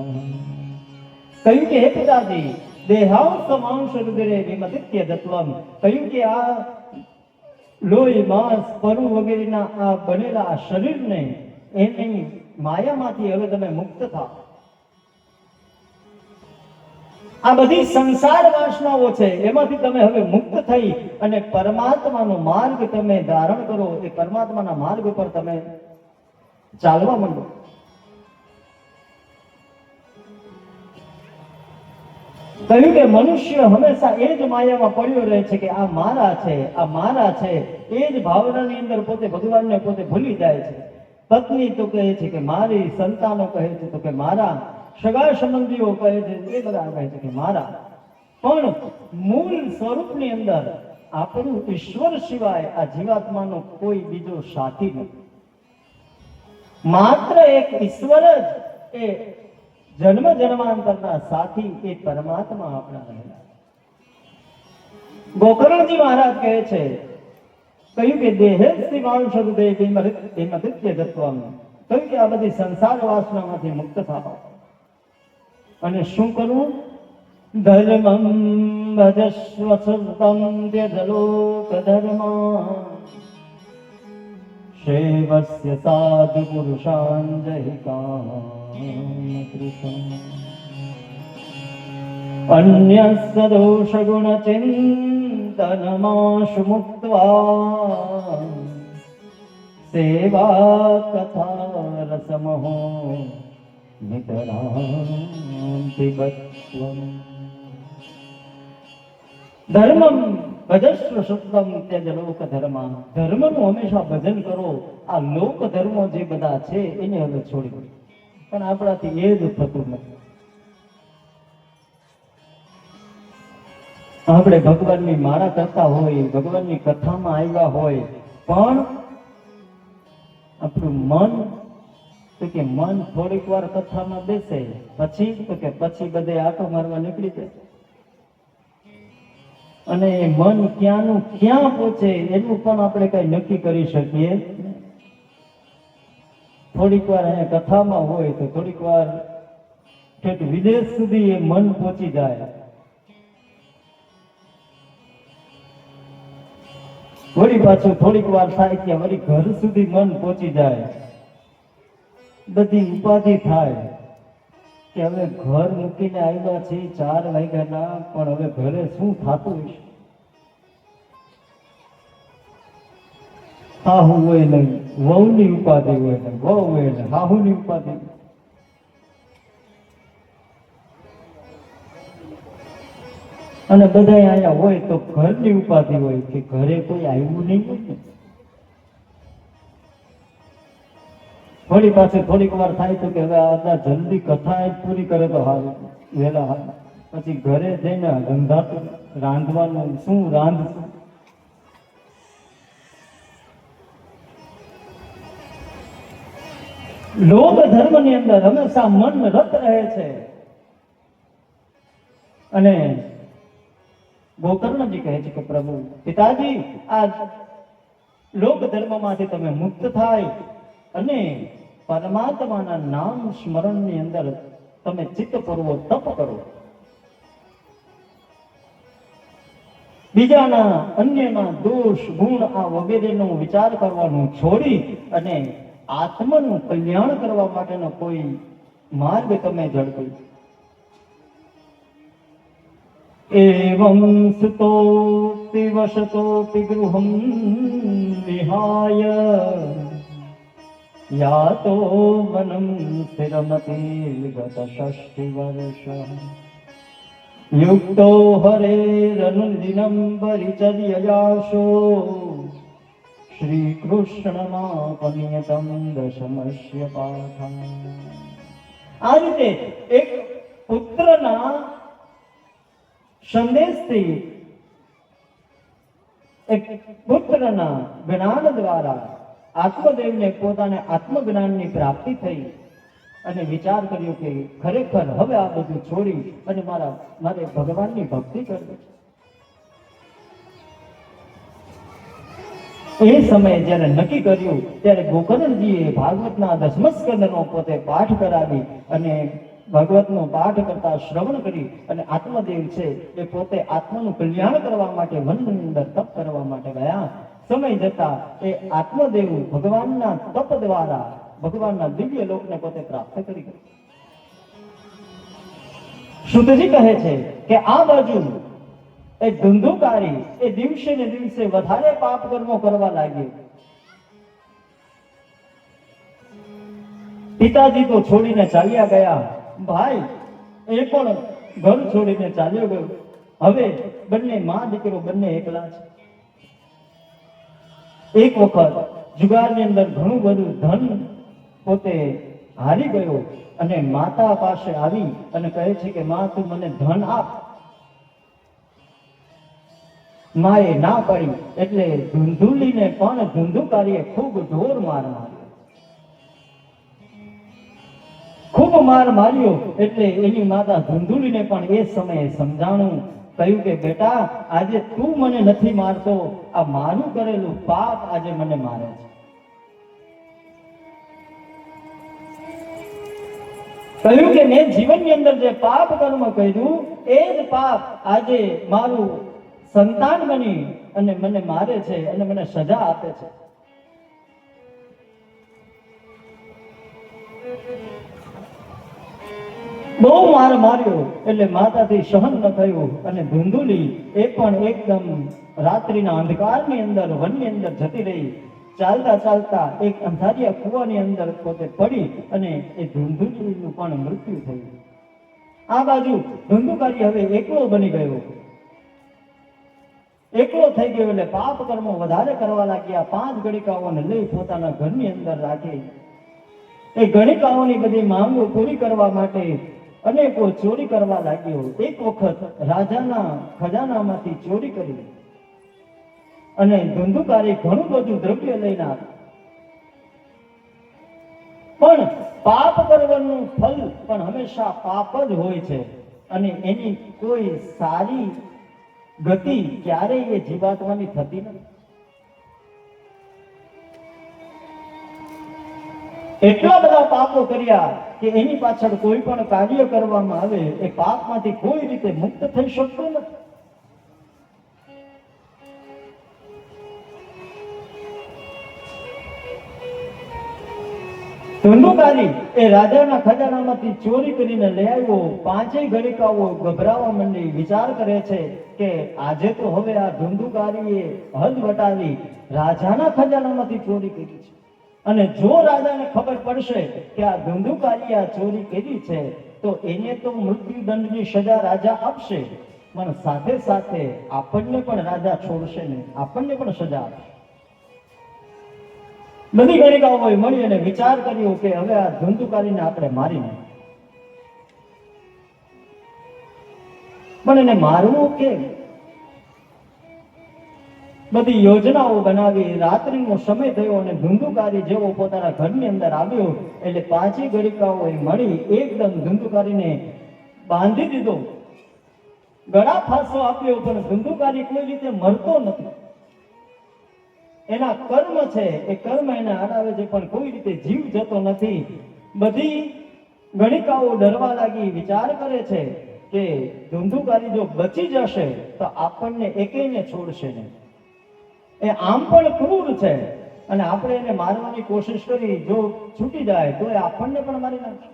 કહ્યું કે હે પિતાજી, દેહાંસમાંશ રુદિરે વિમતિત્ય દત્વમ. કહ્યું કે આ લોહી માંસ પરુ વગેરેના આ બનેલા આ શરીરને એની માયામાંથી હવે તમે મુક્ત થાઓ. આ બધી સંસાર વાસનાઓ છે એમાંથી તમે હવે મુક્ત થઈ અને પરમાત્માનો માર્ગ તમે ધારણ કરો. એ પરમાત્માના માર્ગ પર તમે ચાલવા માંડો. કહ્યું કે મનુષ્ય હંમેશા એ જ માયામાં પડ્યો રહે છે કે આ મારા છે, આ મારા છે. એ જ ભાવનાની અંદર પોતે ભગવાનને પોતે ભૂલી જાય છે. પત્ની તો કહે છે કે મારી, સંતાનો કહે છે તો કે મારા, સગા સંબંધીઓ કહે છે એ બધા કહે છે કે મારા. પણ મૂળ સ્વરૂપની અંદર આપણું ઈશ્વર સિવાય આ જીવાત્માનો કોઈ બીજો સાથી નથી. માત્ર એક ઈશ્વર જ એ જન્મ જન્માંતરના સાથી, એ પરમાત્મા આપણા રહેલા. ગોકર્ણજી મહારાજ કહે છે, કહ્યું કે દેહેસ્થી માણસરુદે વિમતિત્ય દત્વમ. કહ્યું કે આ બધી સંસાર વાસનામાંથી મુક્ત થાઓ. અને શું કરવું? ધર્મં ભજસ્વ સતતં ત્યજ લોક ધર્મા સેવસ્ય સાધુ પુરુષાન જય કામકૃષ્ણ. અન્યસ્ય દોષ ગુણ ચિંતનમાશુ મુક્ત્વા સેવા કથા રસમહો નિતરાંતિ બત્વમ. ધર્મં ભજસ્વ સત્વમ ત્યજ લોક ધર્મા. ધર્મનું હંમેશા ભજન કરો. આ લોક ધર્મો જે બધા છે એને હવે છોડી દો. પણ આપણાથી એ જ થતું નથી. આપણે ભગવાનની માળા કરતા હોય, ભગવાનની કથામાં આવ્યા હોય, પણ આપણું મન તો કે મન થોડીક વાર કથામાં બેસે, પછી તો કે પછી બધે આટો મારવા નીકળી જાય. અને મન ક્યાંનું ક્યાં પહોંચે એનું પણ આપણે કઈ નક્કી કરી શકીએ. થોડીક વાર અહીંયા કથામાં હોય તો થોડીક વાર ઠેઠ વિદેશ સુધી એ મન પહોંચી જાય. વળી પાછું થોડીક વાર થાય ત્યાં વળી ઘર સુધી મન પહોંચી જાય. બધી ઉપાધિ થાય કે હવે ઘર મૂકીને આવ્યા છે 4 વાગ્યાના, પણ હવે ઘરે શું થતું હશે. હાહુ હોય નહીં, વહુની ઉપાધિ હોય ને, વહુ હોય ને હાહુની ઉપાધિ. અને બધા અહીંયા હોય તો ઘરની ઉપાધિ હોય કે ઘરે કોઈ આવ્યું નહીં હોય ને. થોડી પાછી થોડીક વાર થાય તો કે હવે આ જલ્દી કથા પૂરી કરે તો હારું, વહેલા હારું. પછી ઘરે જઈને ધંધાતું રાંધવાનું, શું રાંધશું. લોક ધર્મની અંદર હંમેશા મન રત રહે છે. અને ગોકર્ણજી કહે છે કે પ્રભુ પિતાજી, આ લોક ધર્મમાંથી તમે મુક્ત થાય અને પરમાત્માના નામ સ્મરણની અંદર તમે ચિત્તપૂર્વક તપ કરો. બીજાના અન્યના દોષ ગુણ આ વગેરેનો વિચાર કરવાનું છોડી અને આત્માનું કલ્યાણ કરવા માટેનો કોઈ માર્ગ તમે ઝડપી. એવં સુતોપી વસતોપી ગૃહં વિહાય યાતો વનં સ્થિરમતિર્ગત 6 વર્ષ યુક્તો હરેરનુદિनं પરિચર્યયાશો શ્રી કૃષ્ણમાપનિયતં દશમસ્ય પાઠં. આ રીતે એક પુત્રના સંદેશથી, એક પુત્રના જ્ઞાન દ્વારા આત્મદેવને પોતાને આત્મજ્ઞાનની પ્રાપ્તિ થઈ અને વિચાર કર્યો કે ખરેખર હવે આ બધું છોડી અને મારે ભગવાનની ભક્તિ કરવી છે. એ સમયે જ્યારે નક્કી કર્યું ત્યારે ગોકર્ણજીએ ભાગવતના દસમ સ્કંદનો પોતે પાઠ કરાવી અને ભગવતનો પાઠ કરતા શ્રવણ કરી અને આત્મદેવ છે એ પોતે આત્માનું કલ્યાણ કરવા માટે વનની અંદર તપ કરવા માટે ગયા. સમય જતા એ આત્મદેવ ભગવાનના તપ દ્વારા ભગવાનના દિવ્ય લોકને પોતે પ્રાપ્ત કરી ગયા. શુદ્ધજી કહે છે કે આ બાજુ એ ધુંધુકારી એ દિવસે ને દિવસે વધારે પાપ કર્મો કરવા લાગ્યો. પિતાજી તો છોડીને ચાલ્યા ગયા, ભાઈ એ પણ ઘર છોડીને ચાલ્યો ગયો. હવે બંને માં દીકરો બંને એકલા છે. એક વખત જુગારની અંદર ઘણું બધું ધન પોતે હારી ગયો અને માતા પાસે આવી અને કહે છે કે માં તું મને ધન આપ. માએ ના પાડી એટલે ધુંધુલીને પણ ધુંધુકારીએ ખૂબ ઢોર માર માર્યો. ખૂબ માર માર્યો એટલે એની માતા ધુંધુલીને પણ એ સમયે સમજાણું, કહ્યું કે બેટા આજે તું મને નથી મારતો, આ મારું કરેલું પાપ આજે મને મારે છે. કહ્યું કે મેં જીવનની અંદર જે પાપ કર્મ કર્યું એ જ પાપ આજે મારું સંતાન બની અને મને મારે છે અને મને સજા આપે છે. બહુ માર માર્યો એટલે માતાથી સહન ન થયું અને ધુંધુલી એ પણ એકદમ રાત્રિના અંધકારની અંદર વનની અંદર જતી રહી. ચાલતા ચાલતા એક અંધારિયા કૂવાની અંદર પોતે પડી અને એ ધુંધુલીનું પણ મૃત્યુ થયું. આ બાજુ ધુંધુકારી હવે એકલો બની ગયો. એકલો થઈ ગયો એટલે પાપ કર્મો વધારે કરવા લાગ્યા. 5 ગણિકાઓને લઈ પોતાના ઘરની અંદર રાખી. એ ગણિકાઓની બધી માંગો પૂરી કરવા માટે અનેકો ચોરી કરવા લાગ્યો. એક વખત રાજાના ખજાનામાંથી ચોરી કરી અને ધુંધુકારી ઘણું બધું દ્રવ્ય લઈને આવી. પણ પાપ કરવાનું ફલ પણ હંમેશા પાપ જ હોય છે અને એની કોઈ સારી ગતિ ક્યારેય એ જીવાત્માની થતી નથી. એટલા બધા પાપો કર્યા કે એની પાછળ કોઈ પણ કાર્ય કરવામાં આવે એ પાપમાંથી કોઈ રીતે મુક્ત થઈ શકતું નથી. ધુંધુકારી એ રાજાના ખજાનામાંથી ચોરી કરીને લઈ આવ્યો. 5 ગણિકાઓ ગભરાવા માંડી. વિચાર કરે છે કે આજે તો હવે આ ધુંધુકારીએ હદ વટાવી રાજાના ખજાનામાંથી ચોરી કરી છે અને જો રાજાને ખબર પડશે કે આ ધુંધુકારીએ આ ચોરી કરી છે તો એને તો મૃત્યુદંડની સજા રાજા આપશે, પણ સાથે સાથે આપણને પણ રાજા છોડશે નહીં, આપણને પણ સજા આપશે. બધી ગણિકાઓએ મળી અને વિચાર કર્યો કે હવે આ ધુંધુકારીને આપણે મારી નાખીએ. પણ એને મારવું કેમ? બધી યોજનાઓ બનાવી. રાત્રિનો સમય થયો અને ધુંધુકારી જેવો પોતાના ઘરની અંદર આવ્યો એટલે 5 ગણિકાઓએ મળી એકદમ ધુંધુકારીને બાંધી દીધો. ગળા ફાંસો આપ્યો પણ ધુંધુકારી કોઈ રીતે મરતો નથી. એના કર્મ છે એ કર્મ એને હરાવે છે પણ કોઈ રીતે જીવ જતો નથી. બધી ગણિકાઓ ડરવા લાગી. વિચાર કરે છે કે ધુંધુકારી જો બચી જશે તો આપણને એકેયને છોડશે નહીં. એ આમ પણ ક્રૂર છે અને આપણે એને મારવાની કોશિશ કરી, જો છૂટી જાય તો એ આપણને પણ મારી નાખશે.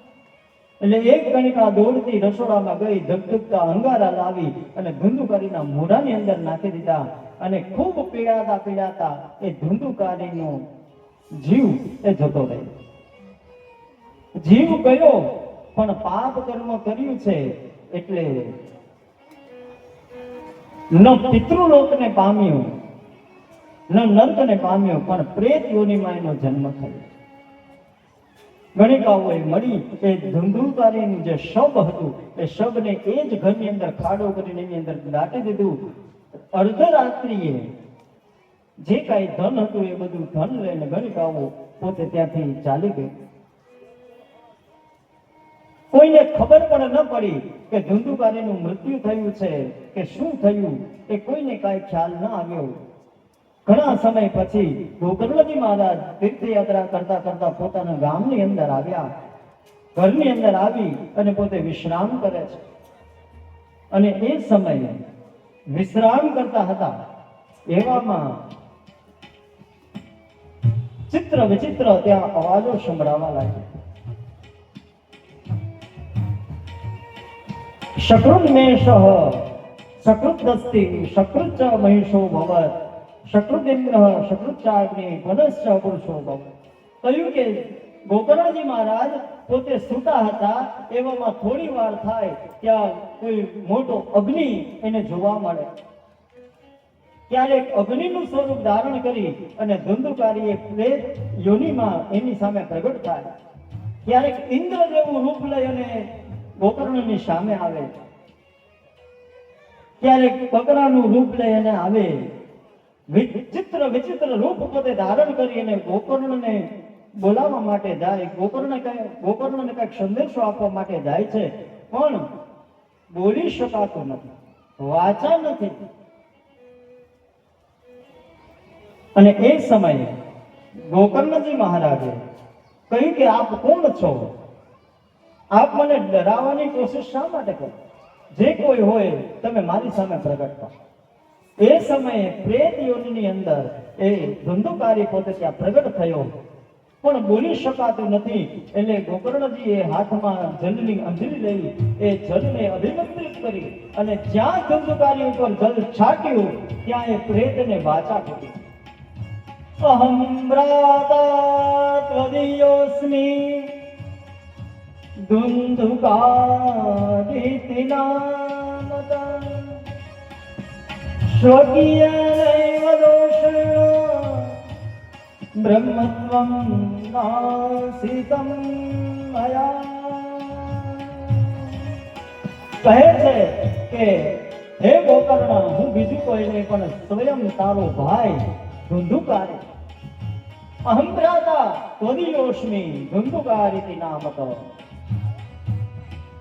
એટલે એક ગણિકા દોડતી રસોડામાં ગઈ, ધગધગતા અંગારા લાવી અને ધુંધુકારીના મોઢાની અંદર નાખી દીધા અને ખૂબ પીડાતા એ ધુંધુકારીનો જીવ એ જતો રહ્યો. જીવ ગયો પણ પાપ કર્મ કર્યું છે એટલે ન પિતૃલોકને પામ્યો ન નર્કને પામ્યો પણ પ્રેત યોનિમાં એનો જન્મ થયો. ગણિકાઓએ મળી એ ધુંધુકારીનું જે શબ હતું એ શબને એ જ ઘરની અંદર ખાડો કરીને એની અંદર દાટી દીધું. અર્ધરાત્રિએ જે કાંઈ ધન હતું એ બધું ધન લઈને ગણિકાઓ પોતે ત્યાંથી ચાલી ગઈ. કોઈને ખબર પણ ન પડી કે ધુંધુકારીનું મૃત્યુ થયું છે કે શું થયું એ કોઈને કાંઈ ખ્યાલ ન આવ્યો. ઘણા સમય પછી ગોકર્ણજી મહારાજ તીર્થયાત્રા કરતા કરતા પોતાના ગામની અંદર આવ્યા. ઘરની અંદર આવી અને પોતે વિશ્રામ કરે છે. અને એ સમયે વિશ્રામ કરતા હતા એવામાં ચિત્ર વિચિત્ર ત્યાં અવાજો સંભળાવા લાગ્યા. શક્રુન્મેષ શક્રુદસ્તિ શક્રુચ મહિષો ભવત શક્રુદેન્દ્ર શક્રુચાગ્નિ વનશ્ચ પુરુષો ભવત. કહ્યું કે ગોકર્ણજી મહારાજ પોતે સૂતા હતા એવામાં થોડી વાર થાય ત્યાં કોઈ મોટો અગ્નિ એને જોવા મળે. ક્યારેક અગ્નિનું સ્વરૂપ ધારણ કરી અને ધુંધુકારીએ પ્રેત યોનિમાં એની સામે પ્રગટ થાય. ક્યારેક ઇન્દ્ર જેવું રૂપ લઈ અને ગોકર્ણની સામે આવે. ક્યારેક બકરાનું રૂપ લઈ અને આવે. વિચિત્ર વિચિત્ર રૂપ પોતે ધારણ કરી અને ગોકર્ણને બોલાવવા માટે જાય. ગોકર્ણને કઈક સંદેશો આપવા માટે જાય છે, પણ બોલી શકાતું નથી, વાચા નથી. અને એ સમયે ગોકર્ણજી મહારાજે કહ્યું કે આપ કોણ છો? આપ મને ડરાવવાની કોશિશ શા માટે કરો? જે કોઈ હોય તમે મારી સામે પ્રગટ કરો. એ સમયે પ્રેત યોનિની અંદર એ ધુંધુકારી પોતે ત્યાં પ્રગટ થયો, પણ બોલી શકાતું નથી. એટલે ગોકર્ણજીએ હાથમાં જલની અંજલી લઈ એ જલને અભિમંત્રિત કરી અને જ્યાં ધુંધુકારી ઉપર જલ છાટ્યું ત્યાં એ પ્રેતને વાચા કરી. અહમ ભ્રાતા ત્વદીયોસ્મિ ધુંધુકારીતિ નામતઃ સ્વકીયનૈવ દોષેણ બ્રહ્મત્વં નાસિતં મયા. કહે છે કે હે ગોકર્ણ, હું બીજું કોઈ નહીં પણ સ્વયં તારો ભાઈ ધુંધુકારી. અહમ ભ્રાતા ત્વદીયોસ્મિ ધુંધુકારીતિ નામતઃ.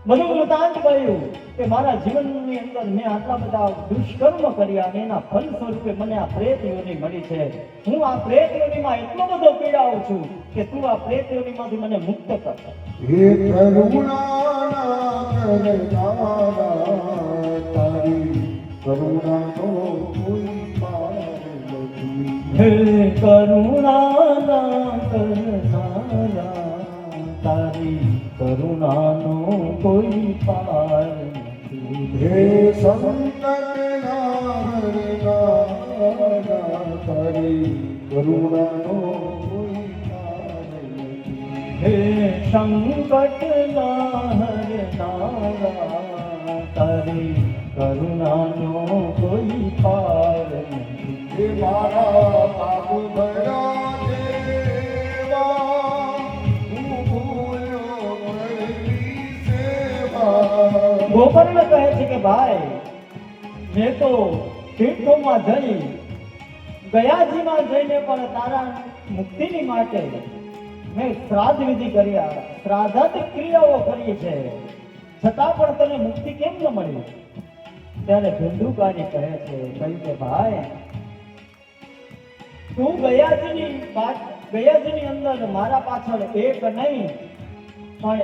બધું વૃતાંત કહ્યું કે મારા જીવનની અંદર મેં આટલા બધા દુષ્કર્મ કર્યા અને એના ફલ સ્વરૂપે મને આ પ્રેત યોનિ મળી છે. હું આ પ્રેત યોનિમાં એટલો બધો પીડાઉં છું કે તું આ પ્રેત યોનિમાંથી મને મુક્ત કર. હે કરુણા કરનારા, તારી કરુણાનો કોઈ પાર નથી. હે કરુણા કરનારા, તારી કરુણાનો કોઈ પાર નથી. હે સંકટના હરનારા, તારી કરુણાનો કોઈ પાર નથી. હે સંકટના હરનારા, તારી કરુણાનો કોઈ પાર નથી. હે મારા પાપ ભર્યા દેવા, હું ભૂલ્યો કરવી સેવા. ગોકર્ણ કહે છે કે ભાઈ, મેં તો તીર્થોમાં જઈ ગયાજીમાં જઈને પણ તારા મુક્તિની માટે મેં શ્રાદ્ધ વિધિ કર્યા, શ્રાદ્ધાદિક ક્રિયાઓ કરી છે, છતાં પણ તને મુક્તિ કેમ ન મળી? ત્યારે ધુંધુકારી કહે છે, કહ્યું કે ભાઈ, તું ગયાજીની અંદર મારા પાછળ એક નહીં પણ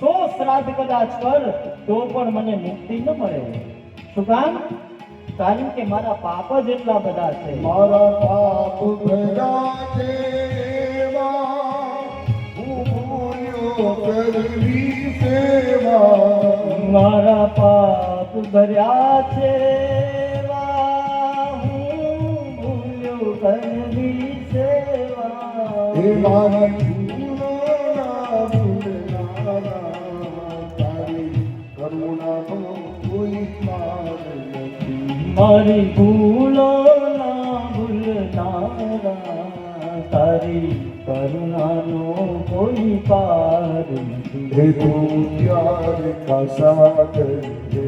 100 શ્રાદ્ધ કદાચ કર તો પણ મને મુક્તિ ન મળે. શું કામ? કારણ કે મારા પાપ જ એટલા બધા છે. મારા પાપ ભર્યા દેવા, હું ભૂલ્યો કરવી સેવા. મારા પાપ ભર્યા છે કરવી સેવા. હે મારી ભૂલોના ભૂલનારા, તારી કરુણાનો કોઈ પાર નથી. મારી ભૂલોના ભૂલનારા, તારી કરુણાનો કોઈ પાર નથી. હે તું પ્યાર કા સાગર હે,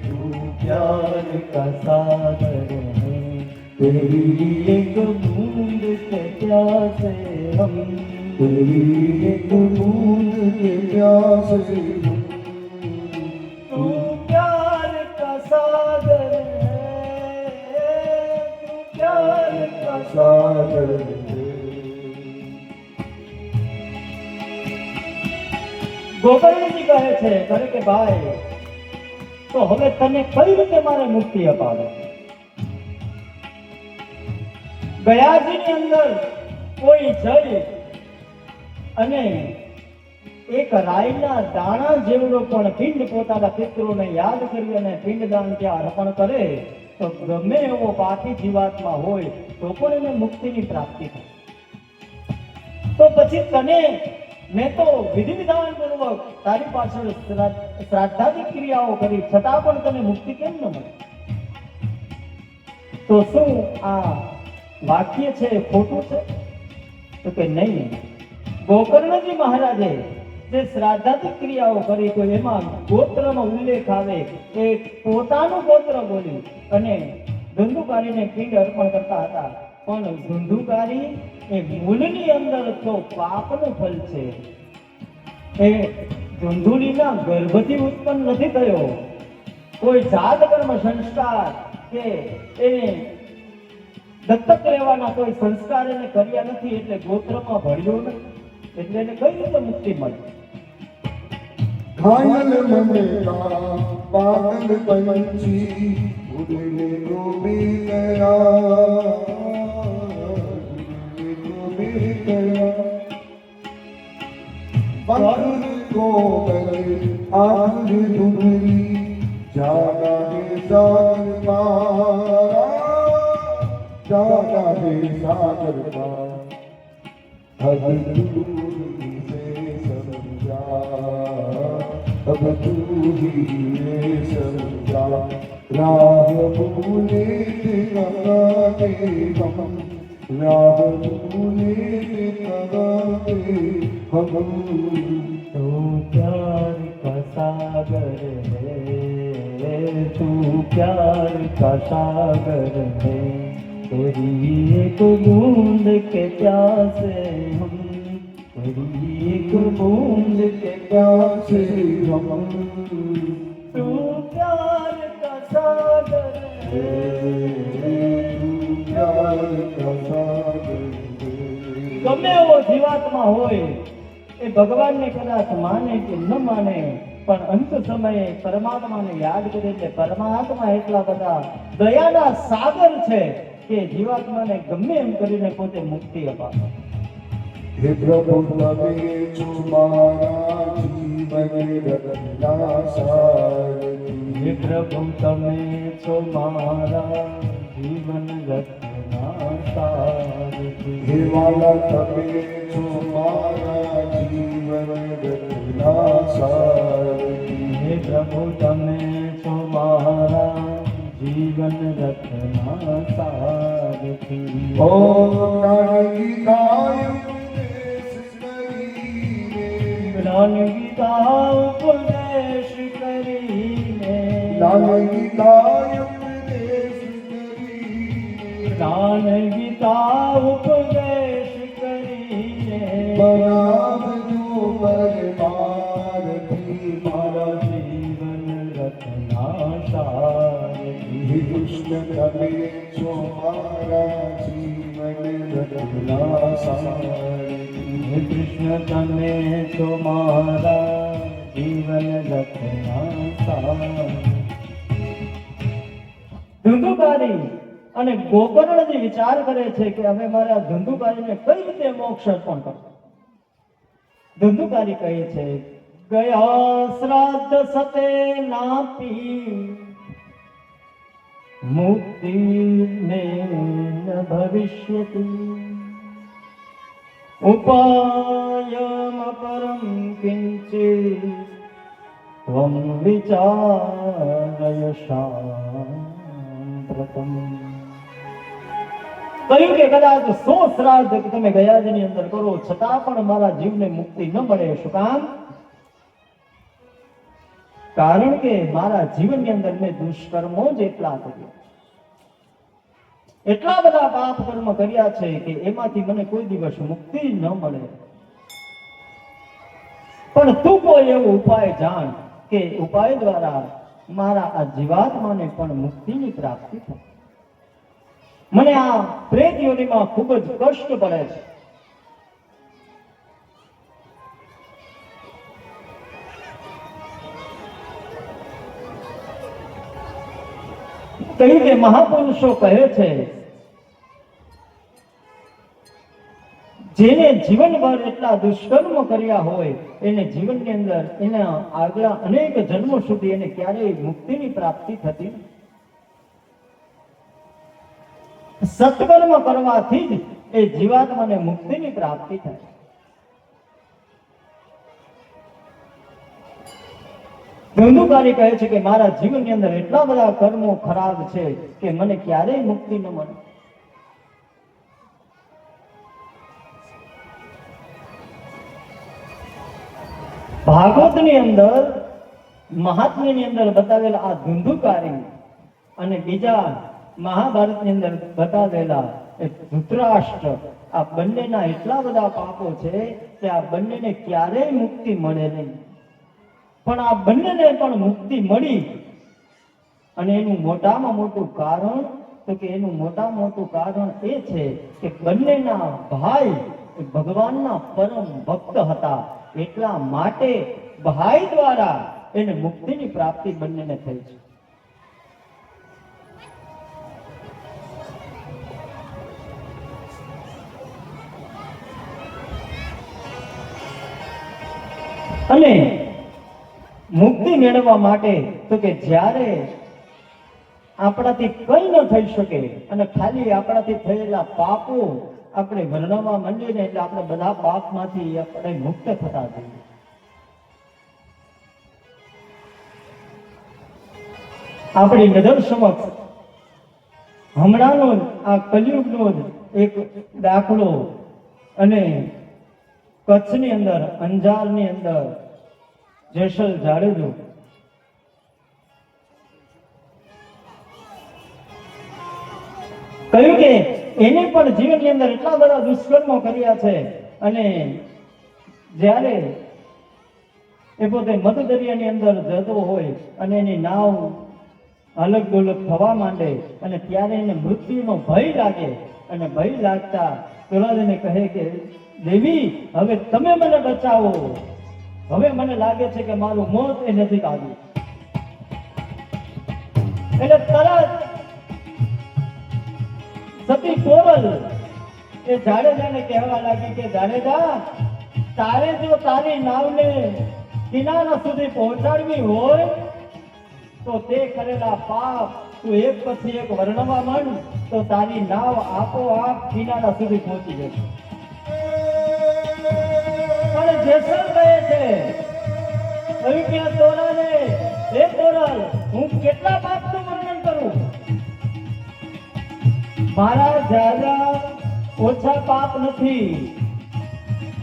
તું પ્યાર કા સાગર હે, तेरी एक बूंद के प्यासे हम, तेरी एक बूंद के प्यासे हम, तू प्यार का सागर है, तू प्यार का सागर है। ગોપાલજી કહે છે કરે કે ભાઈ તો હવે તને કઈ રીતે મારે મુક્તિ અપાવે? ગયાજીની અંદર કોઈ જઈ અને એક રાઈના દાણા જેવડો પણ પિંડ પોતાના પિતૃને યાદ કરી અને પિંડદાન ત્યાં અર્પણ કરે તો ગમે એવો પાપી જીવાત્મા હોય તો પણ એને મુક્તિની પ્રાપ્તિ થાય. તો પછી તને મેં તો વિધિ વિધાન પૂર્વક તારી પાછળ શ્રાદ્ધાદી ક્રિયાઓ કરી છતાં પણ તને મુક્તિ કેમ ન મળે? તો શું આ વાક્ય છે એ ખોટું છે? તો કે નહીં. ગોકર્ણજી મહારાજે જે શ્રાદ્ધાદી ક્રિયાઓ કરી તો એમાં ગોત્રનો ઉલ્લેખ આવે એ પોતાનું ગોત્ર બોલી અને ધંધુકારીને પિંડ અર્પણ કરતા હતા. પણ ધંધુકારી એ મૂળની અંદર તો પાપનું ફળ છે. એ ધુંધુલીના ગર્ભથી ઉત્પન્ન નથી થયો. કોઈ જાત કર્મ સંસ્કાર કે એને દત્તક લેવાના કોઈ સંસ્કાર એને કર્યા નથી એટલે ગોત્રમાં ભળ્યો નથી. એટલે એને કઈ રીતે મુક્તિ મળે? घायल मन का पागल पंछी उड़ने को भी गया, उड़ने को भी गया। पत्थर को गले आखिर डूबी जाना है सागर पारा, जाना है सागर पारा। अब तू ही से समझा, अब तू ही समझा। राह भूले लगाते हम, राह भूले लगाते हम। तू प्यार का सागर है, तू प्यार का सागर है, तेरी एक बूंद के प्यासे हम, तेरी एक बूंद के प्यासे हम। तू प्यार का सागर है, तू प्यार का सागर है। ગમે એવો જીવાત્મા હોય એ ભગવાનને કદાચ માને કે ન માને પણ અંત સમયે પરમાત્માને યાદ કરે એટલે પરમાત્મા એટલા બધા દયાના સાગર છે કે જીવાત્માને ગમે એમ કરીને પોતે મુક્તિ અપાવે. हे प्रभु तवे जो मारा जीवन रत्ना सारथी। હે પ્રભુ તમે છો મારા જીવન રત્ના સારથી. हे वाला तवे जो मारा जीवन रत्ना सारथी। હે પ્રભુ તમે છો મારા જીવન રત્ના સારથી. ओम ज्ञान गीता उपदेश करीने, જ્ઞાન ગીતા ઉપદેશ કરીને, ज्ञान गीता उपदेश જ્ઞાન करीने। ગીતા ઉપદેશ કરીને बनाव जो परमारथी મારા જીવન રત્ના સારથી. हे कृष्ण तवे जो मारा जीवन रत्ना सारथी। હે કૃષ્ણ તમે છો મારા જીવન રત્ના સારથી. ધંધુકારી અને ગોકર્ણજી વિચાર કરે છે કે હવે મારે આ ધંધુકારીને કઈ રીતે મોક્ષ અર્પણ કરવો? ધંધુકારી કહે છે ગયા શ્રાદ્ધ સતે નાપી મુક્તિ મે ન ભવિષ્યતિ ઉપાયમપરમ કિંચિત ત્વમ વિચારય સાંપ્રતમ. કહ્યું કે કદાચ 100 શ્રાદ્ધ તમે ગયાજીની અંદર કરો છતાં પણ મારા જીવને મુક્તિ ન મળે. શું કામ? કારણ કે મારા જીવનની અંદર મેં દુષ્કર્મો જ એટલા કર્યા. એટલા બધા પાપ કર્મ કર્યા છે કે એમાંથી મને કોઈ દિવસ મુક્તિ ન મળે, પણ તું કોઈ એવો ઉપાય જાણ કે ઉપાય દ્વારા મારા આ જીવાત્માને પણ મુક્તિની પ્રાપ્તિ થાય. મને આ પ્રેત યોનિમાં ખૂબ જ કષ્ટ પડે છે. કહ્યું કે મહાપુરુષો કહે છે જેને જીવનભર એટલા દુષ્કર્મ કર્યા હોય એને જીવનની અંદર એના આગલા અનેક જન્મો સુધી એને ક્યારેય મુક્તિની પ્રાપ્તિ થતી નથી. સત્કર્મ કરવાથી જ એ જીવાત્માને મુક્તિની પ્રાપ્તિ થાય. ધંધુકારી કહે છે કે મારા જીવનની અંદર એટલા બધા કર્મો ખરાબ છે કે મને ક્યારેય મુક્તિ ન મળે. ભાગવતની અંદર મહાત્મ્યની અંદર બતાવેલા આ ધુંધુકારી અને બીજા મહાભારતની અંદર બતાવેલા એ ધૃતરાષ્ટ્ર, આ બંનેના એટલા બધા પાપો છે કે આ બંનેને ક્યારેય મુક્તિ મળે નહીં. પણ આ બંનેને પણ મુક્તિ મળી, અને એનું મોટામાં મોટું કારણ તો કે એનું મોટામાં મોટું કારણ એ છે કે બંનેના ભાઈ ભગવાનના પરમ ભક્ત હતા, એટલા માટે ભાઈ દ્વારા એને મુક્તિની પ્રાપ્તિ બંનેને થઈ છે. અને મુક્તિ મેળવવા માટે તો કે જ્યારે આપણાથી કઈ ન થઈ શકે અને ખાલી આપણાથી થયેલા પાપો આપણે વર્ણવવા માંડીએ ને એટલે આપણે બધા પાપમાંથી આપણે મુક્ત થતા જઈએ. આપણી નજર સમક્ષ હમણાંનો આ કલિયુગનો જ એક દાખલો, અને કચ્છની અંદર અંજારની અંદર જેસલ જાડેજો કહ્યું કે એને પણ જીવનની અંદર એટલા બધા દુષ્કર્મો કર્યા છે, અને જ્યારે એ પોતે મધદરિયાની અંદર જતો હોય અને એની નાવ અલગ ડોલક થવા માંડે અને ત્યારે એને મૃત્યુનો ભય લાગે, અને ભય લાગતા પ્રહલાદને કહે કે દેવી હવે તમે મને બચાવો, હવે મને લાગે છે કે મારું મોત એ નજીક આવ્યું. એટલે તરત સતી કોરલ એ જાડેજાને કહેવા લાગી કે જાડેજા, તારે જો તારી નાવને કિનારા સુધી પહોંચાડવી હોય તો તે કરેલા પાપ તું એક પછી એક વર્ણવા માંડ તો તારી નાવ આપોઆપ કિનારા સુધી પહોંચી જશે. પણ જેસલ કહે છે કે તોરાને હે તોરલ, હું કેટલા પાપનું વર્ણન કરું, મારા જ્યાદા ઓછા પાપ નથી,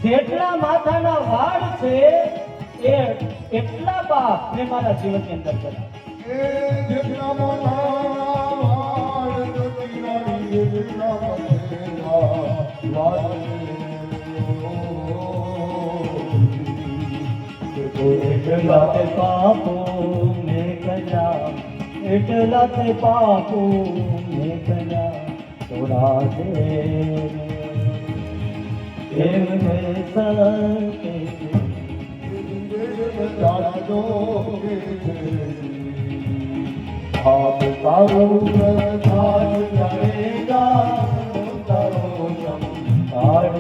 જેટલા માથાના વાળ છે એ એટલા પાપ મેં મારા જીવનની અંદર કર્યા. જેટલા માથાના વાળ નથી રાણી, જેટલા માથાના વાળ એટલા તે પાપો મેં કર્યા, એટલા તે પાપો મેં કર્યા, તોરા દે એમ મેં સકે જાડો આપ તારો પ્રસાદ કરેગા, તારો સંસાર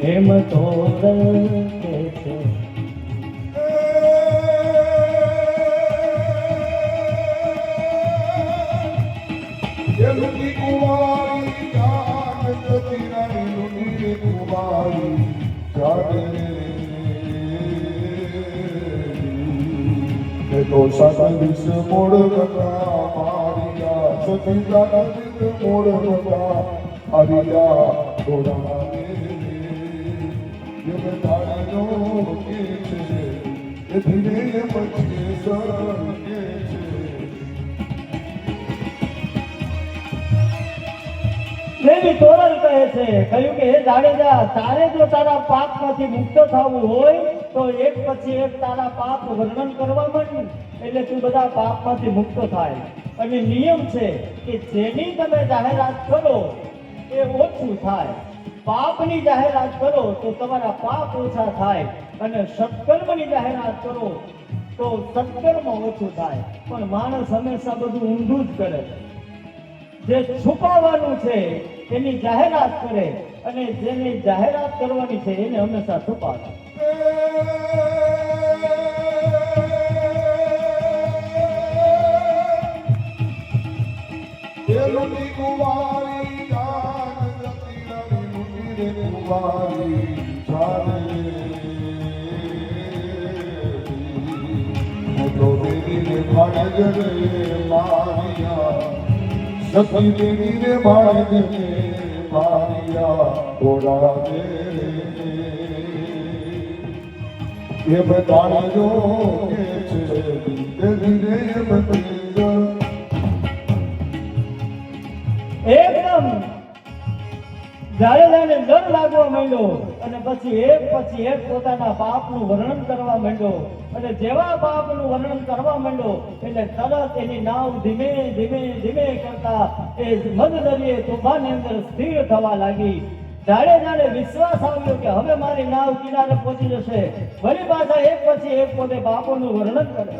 એમ તોરલ કે છે. લુટી કુમારી જાન જતી રાણી, લુટી કુમારી જાને તો સતીશ મોડ ગંગા મારિયા, સતી જાન મોડ ગંગા હરિયા ગોરા યમ તારો કે છે એ ધીરે પછી શરણ કે છે દેવી તોરલ કહે છે, કહ્યું કે હે જાડેજા, તારે જો તારા પાપમાંથી મુક્ત થવું હોય તો એક પછી એક તારા પાપ વર્ણન કરવા માંડ, એટલે તું બધા પાપમાંથી મુક્ત થાય. અને નિયમ છે કે જેની તમે જાહેરાત કરો એ ઓછું થાય. પાપની જાહેરાત કરો તો તમારા પાપ ઓછા થાય, અને સત્કર્મની જાહેરાત કરો તો સત્કર્મ ઓછું થાય. પણ માણસ હંમેશા બધું ઊંધું જ કરે. જે છુપાવવાનું છે એની જાહેરાત કરે, અને જેની જાહેરાત કરવાની છે એને હંમેશા છુપાવે. એલુની કુવારી જાન જતી રવિ રે કુવારી જાને મોટો દેવી રે ભાણજ રે મારિયા સતી દેવી રે ભાણજ રે મારિયા ઓરા રે એ બતાડો કે છે દેવી રે બતાડો એકદમ જાડેજાને ડર લાગવા માંડ્યો, અને પછી એક પોતાના પાપનું વર્ણન કરવા માંડ્યો. અને જેવા પાપનું વર્ણન કરવા માંડ્યો એટલે તરત એની નાવ ધીમે ધીમે ધીમે કરતા એ મધદરિયે તોફાનની અંદર સ્થિર થવા લાગી. જાડેજાને વિશ્વાસ આવ્યો કે હવે મારી નાવ કિનારે પહોંચી જશે. વળી પાછા એક પછી એક પોતે પાપોનું વર્ણન કરે.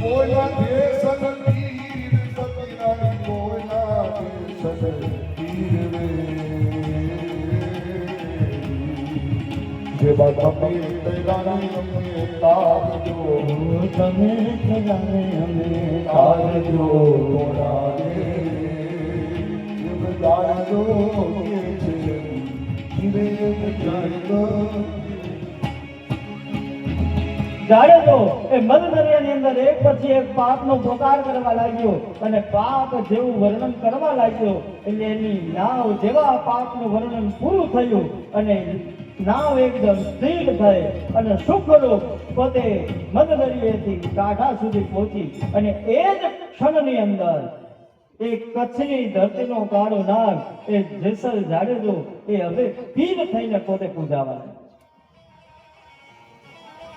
કોઈના દેશ વીર સતીરાણી કોઈના દેશ વીર રે જે બાપી તૈરાની અમે તારજો તમે સદાને અમે તારજો તોરા રે જે તારજો કે છે જીવે જાણતો જાડેજો એ મધદરિયાની અંદર એક પછી એક પાપનો પોકાર કરવા લાગ્યો, અને પાપ જેવું વર્ણન કરવા લાગ્યો એટલે એની નાવ જેવા પાપનું વર્ણન પૂરું થયું અને નાવ એકદમ સ્થિર થઈ અને સુખરૂપ પોતે મધદરિયેથી કાંઠા સુધી પહોંચી. અને એ જ ક્ષણની અંદર એ કચ્છની ધરતીનો કાળો નાગ એ જેસલ જાડેજો એ હવે પીર થઈને પોતે પૂજાવા લાગ્યો.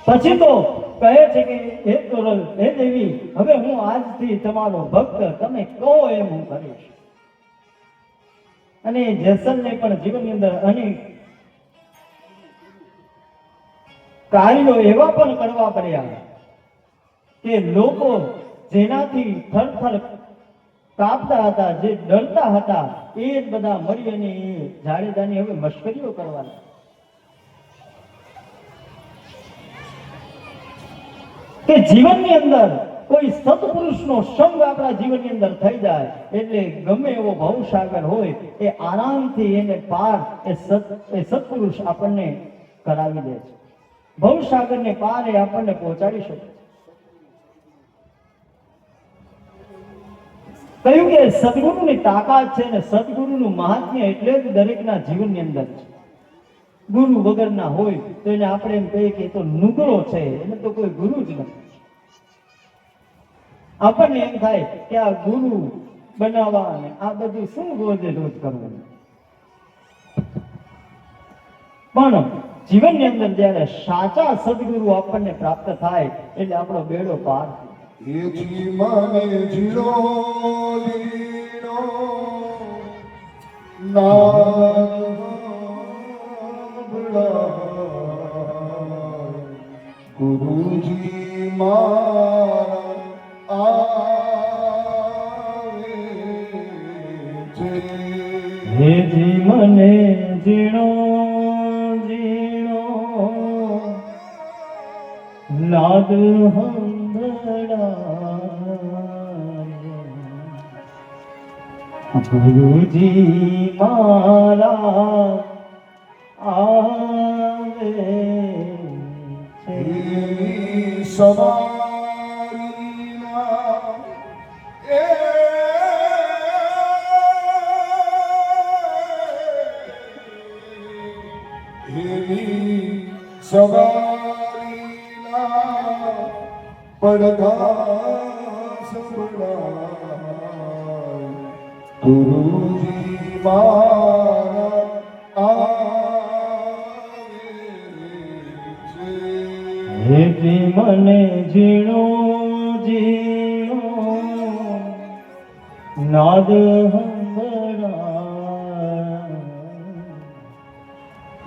પછી તો કહે છે કે હે તોરલ, હે દેવી, હવે હું આજથી તમારો ભક્ત, તમે કહો એમ હું કરીશ. અને જેસલને પણ જીવનની અંદર અનેક કાર્યો એવા પણ કરવા પડ્યા કે લોકો જેનાથી થરથર કાપતા હતા, જે ડરતા હતા, એ જ બધા મળી અને એ જાડેજાની હવે મશ્કરીઓ કરવાના. કે જીવનની અંદર કોઈ સત્પુરુષનો સંગ આપણા જીવનની અંદર થઈ જાય એટલે ગમે એવો ભવસાગર હોય એ આરામથી એને પાર એ સત્પુરુષ આપણને કરાવી દે છે. ભવસાગરને પાર એ આપણને પહોંચાડી શકે. કહ્યું કે સદગુરુની તાકાત છે અને સદગુરુનું મહાત્મ્ય એટલે જ દરેકના જીવનની અંદર છે. ગુરુ વગરના હોય તો એને આપણે એમ કહીએ કે તો નુગરો છે, એને તો કોઈ ગુરુ જ નથી. આપણને એમ થાય કે આ ગુરુ બનાવવા અને આ બધું શું રોજે રોજ કરવું. પણ જીવનની અંદર જ્યારે સાચા સદગુરુ આપણને પ્રાપ્ત થાય એટલે આપણો બેડો પાર. એ જીવને જીરો લીનો ગુરુજી મારા આવે છે. હે જીવને જીણો જીણો નાદ હંભળાય, ગુરુજી મારા આવે છે. સવારી સવારીના પડઘા સંભળાય ગુરુજી મારા આવે છે. હેતી મને ઝીણો ઝીણો નાદ સંભળાય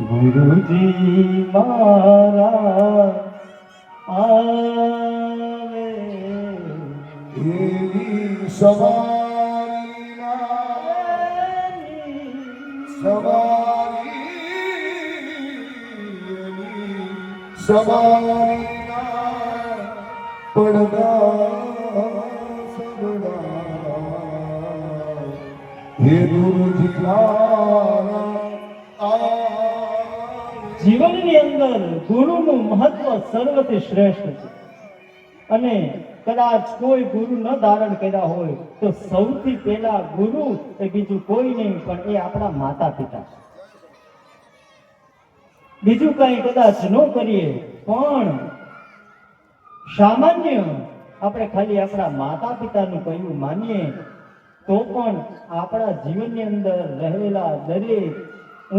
ગુરુજી મારા આવે. એવી સવારીના પડઘા સંભળાય હે ગુરુજી મારા જીવનની અંદર ગુરુનું મહત્વ સર્વથી શ્રેષ્ઠ છે અને કદાચ કોઈ ગુરુ ન ધારણ કર્યા હોય તો સૌથી પહેલા ગુરુ એ બીજું કોઈ નહીં પણ એ આપણા માતા પિતા છે. બીજું કઈ કદાચ ન કરીએ પણ સામાન્ય આપણે ખાલી આપણા માતા પિતાનું કહ્યું માનીએ તો પણ આપણા જીવનની અંદર રહેલા દરેક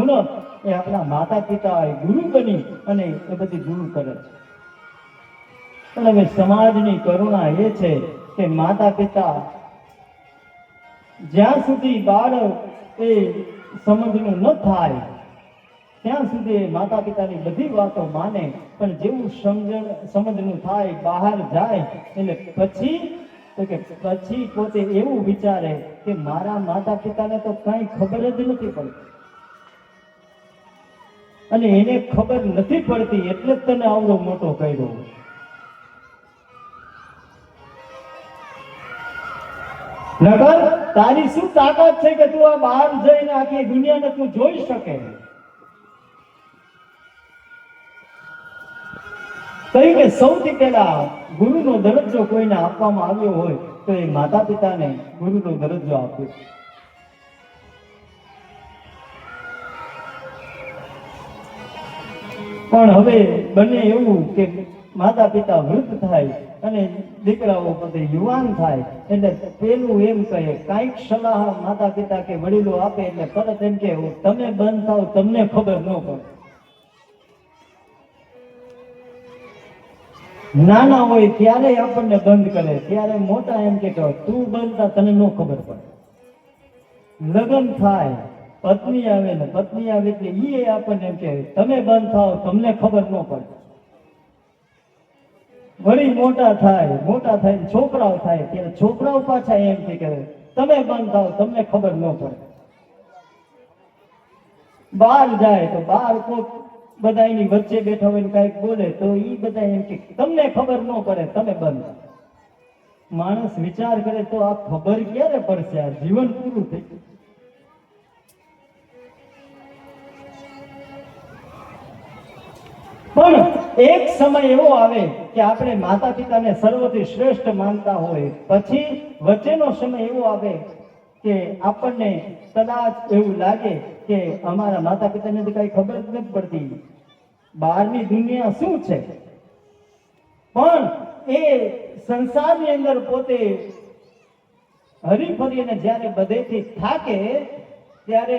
ઉણપ એ આપણા માતા પિતા ગુરુ બની અને એ બધી દૂર કરે છે. પણ હવે સમાજની કરુણા એ છે કે માતા પિતા જ્યાં સુધી બાળક એ સમજનું ન થાય ત્યાં સુધી માતા પિતાની બધી વાતો માને, પણ જેવું સમજનું થાય બહાર જાય એટલે પછી પોતે એવું વિચારે કે મારા માતા પિતાને તો કઈ ખબર જ નથી પડતી અને એને ખબર નથી પડતી એટલે જ તને આવડો મોટો કર્યો. નગર તારી શું તાકાત છે કે તું આ બહાર જઈને આખી દુનિયાને તું જોઈ શકે? કહ્યું કે સૌથી પહેલા ગુરુનો દરજ્જો કોઈને આપવામાં આવ્યો હોય તો એ માતા પિતાને ગુરુનો દરજ્જો આપ્યો. પણ હવે બને એવું કે માતા પિતા વૃદ્ધ થાય અને દીકરાઓ પોતે યુવાન થાય એટલે પેલું એમ કહે, કાંઈક સલાહ માતા પિતા કે વડીલો આપે એટલે તરત એમ કે તમે બંધ થાવ, તમને ખબર ન પડે. નાના હોય ત્યારે આપણને બંધ કરે, ત્યારે મોટા એમ કે તું બંધ થા, તને ન ખબર પડે. લગ્ન થાય, પત્ની આવે ને પત્ની આવે એટલે ઈ આપણને એમ કે તમે બંધ થાવ, તમને ખબર ન પડે. વળી મોટા થાય છોકરાઓ થાય ત્યારે છોકરાઓ પાછા એમ કે તમે બંધ થાવ, તમને ખબર ન પડે. બહાર જાય તો બહાર કોઈ બધા એની વચ્ચે બેઠા હોય કઈક બોલે તો ઈ બધા એમ કે તમને ખબર ન પડે, તમે બંધ થાવ. માણસ વિચાર કરે તો આ ખબર ક્યારે પડશે? આ જીવન પૂરું થઈ ગયું. પણ એક સમય એવો આવે કે આપણે માતા પિતાને સર્વથી શ્રેષ્ઠ માનતા હોય, પછી વચ્ચેનો સમય એવો આવે કે આપણને કદાચ એવું લાગે કે અમારા માતા પિતાને તો કઈ ખબર જ નથી પડતી, બહારની દુનિયા શું છે. પણ એ સંસારની અંદર પોતે હરીફરીને જ્યારે બધેથી થાકે ત્યારે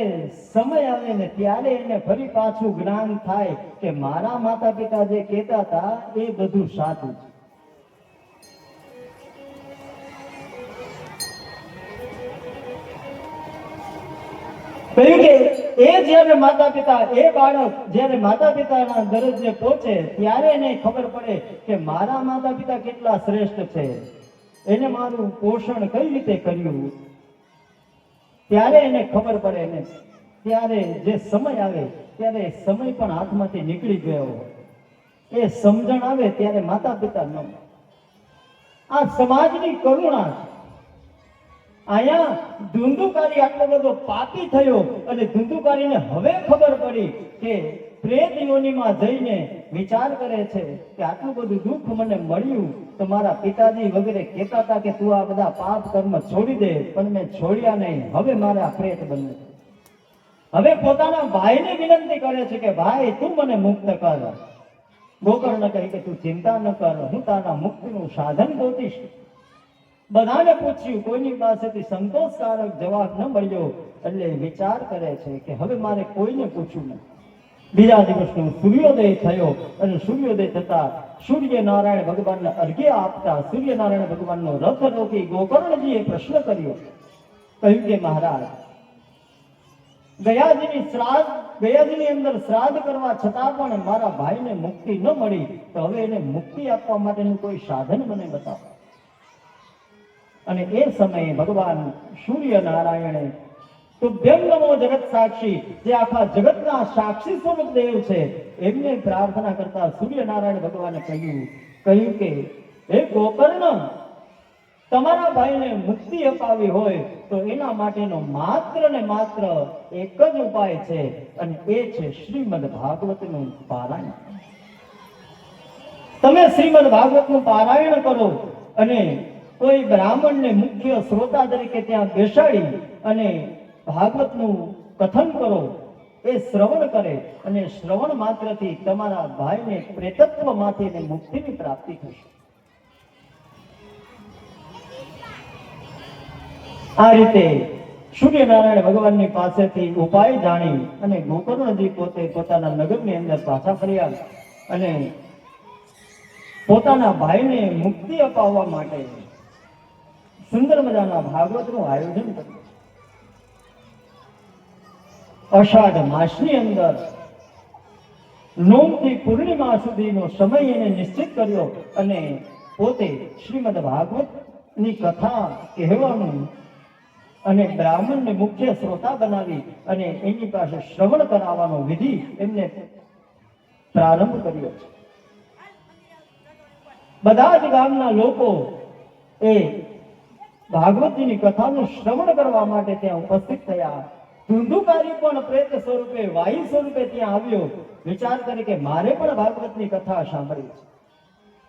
સમય આવે ને ત્યારે એને ફરી પાછું જ્ઞાન થાય કે મારા માતા પિતા જે કહેતા હતા એ બધું સાચું છે. કહ્યું કે એ જ્યારે માતા પિતા એ બાળક જ્યારે માતા પિતાના દરજ્જે પહોંચે ત્યારે એને ખબર પડે કે મારા માતા પિતા કેટલા શ્રેષ્ઠ છે, એને મારું પોષણ કઈ રીતે કર્યું, ત્યારે એને ખબર પડે ને ત્યારે જે સમય આવે ત્યારે સમય પણ હાથમાંથી નીકળી ગયો હોય, એ સમજણ આવે ત્યારે માતા પિતા ન. આ સમાજની કરુણા છે. અહીંયા ધુંધુકારી આટલો બધો પાપી થયો અને ધુંધુકારીને હવે ખબર પડી કે પ્રેત યોનિમાં જઈને વિચાર કરે છે કે આટલું બધું દુઃખ મને મળ્યું તો મારા પિતાજી વગેરે કહેતા હતા કે તું આ બધા પાપ કર્મ છોડી દે, પણ મેં છોડ્યા નહીં. હવે મારે આ પ્રેત બનવું. હવે પોતાના ભાઈને વિનંતી કરે છે કે ભાઈ તું મને મુક્ત કર. ગોકર્ણ કહે કે તું ચિંતા ન કર, હું તારા મુક્તિનું સાધન ગોતીશ. બધાને પૂછ્યું, કોઈની પાસેથી સંતોષકારક જવાબ ન મળ્યો એટલે વિચાર કરે છે કે હવે મારે કોઈને પૂછવું નહીં. બીજા દિવસનો સૂર્યોદય થયો અને સૂર્યોદય થતા સૂર્યનારાયણ ભગવાનને અર્ઘ્ય આપતા સૂર્યનારાયણ ભગવાનનો રથ રોકી ગોકર્ણજીએ પ્રશ્ન કર્યો. કહ્યું કે મહારાજ, ગયાજીની અંદર શ્રાદ્ધ કરવા છતાં પણ મારા ભાઈને મુક્તિ ન મળી, તો હવે એને મુક્તિ આપવા માટેનું કોઈ સાધન મને બતાવો. અને એ સમયે ભગવાન સૂર્યનારાયણે તુભ્યં નમો જગત સાક્ષી, જે આખા જગતના સાક્ષી સ્વરૂપ દેવ છે, એમને પ્રાર્થના કરતા સૂર્યનારાયણ ભગવાને કહ્યું કે હે ગોકર્ણ, તમારા ભાઈને મુક્તિ અપાવી હોય તો એના માટેનો માત્ર ને માત્ર એક જ ઉપાય છે, અને એ છે શ્રીમદ ભાગવતનું પારાયણ. તમે શ્રીમદ ભાગવતનું પારાયણ કરો અને કોઈ બ્રાહ્મણને મુખ્ય શ્રોતા તરીકે ત્યાં બેસાડી અને ભાગવતનું કથન કરો. એ શ્રવણ કરે અને શ્રવણ માત્રથી તમારા ભાઈને પ્રેતત્વમાંથી મુક્તિની પ્રાપ્તિ થશે. આ રીતે સૂર્યનારાયણ ભગવાનની પાસેથી ઉપાય જાણી અને ગોકર્ણજી પોતે પોતાના નગરની અંદર પાછા ફર્યા અને પોતાના ભાઈને મુક્તિ અપાવવા માટે સુંદર મજાના ભાગવતનું આયોજન કર્યું. અષાઢ માસની અંદર નોમથી પૂર્ણિમા સુધીનો સમય એને નિશ્ચિત કર્યો અને પોતે શ્રીમદ ભાગવતની કથા કહેવાનું અને બ્રાહ્મણને મુખ્ય શ્રોતા બનાવી અને એની પાસે શ્રવણ કરાવવાનો વિધિ એમને પ્રારંભ કર્યો છે. બધા જ ગામના લોકો એ ભાગવતજીની કથાનું શ્રવણ કરવા માટે ત્યાં ઉપસ્થિત થયા. ધુંધુકારી પણ પ્રેત સ્વરૂપે વાયુ સ્વરૂપે ત્યાં આવ્યો. વિચાર કરે કે મારે પણ ભાગવતની કથા સાંભળવી છે,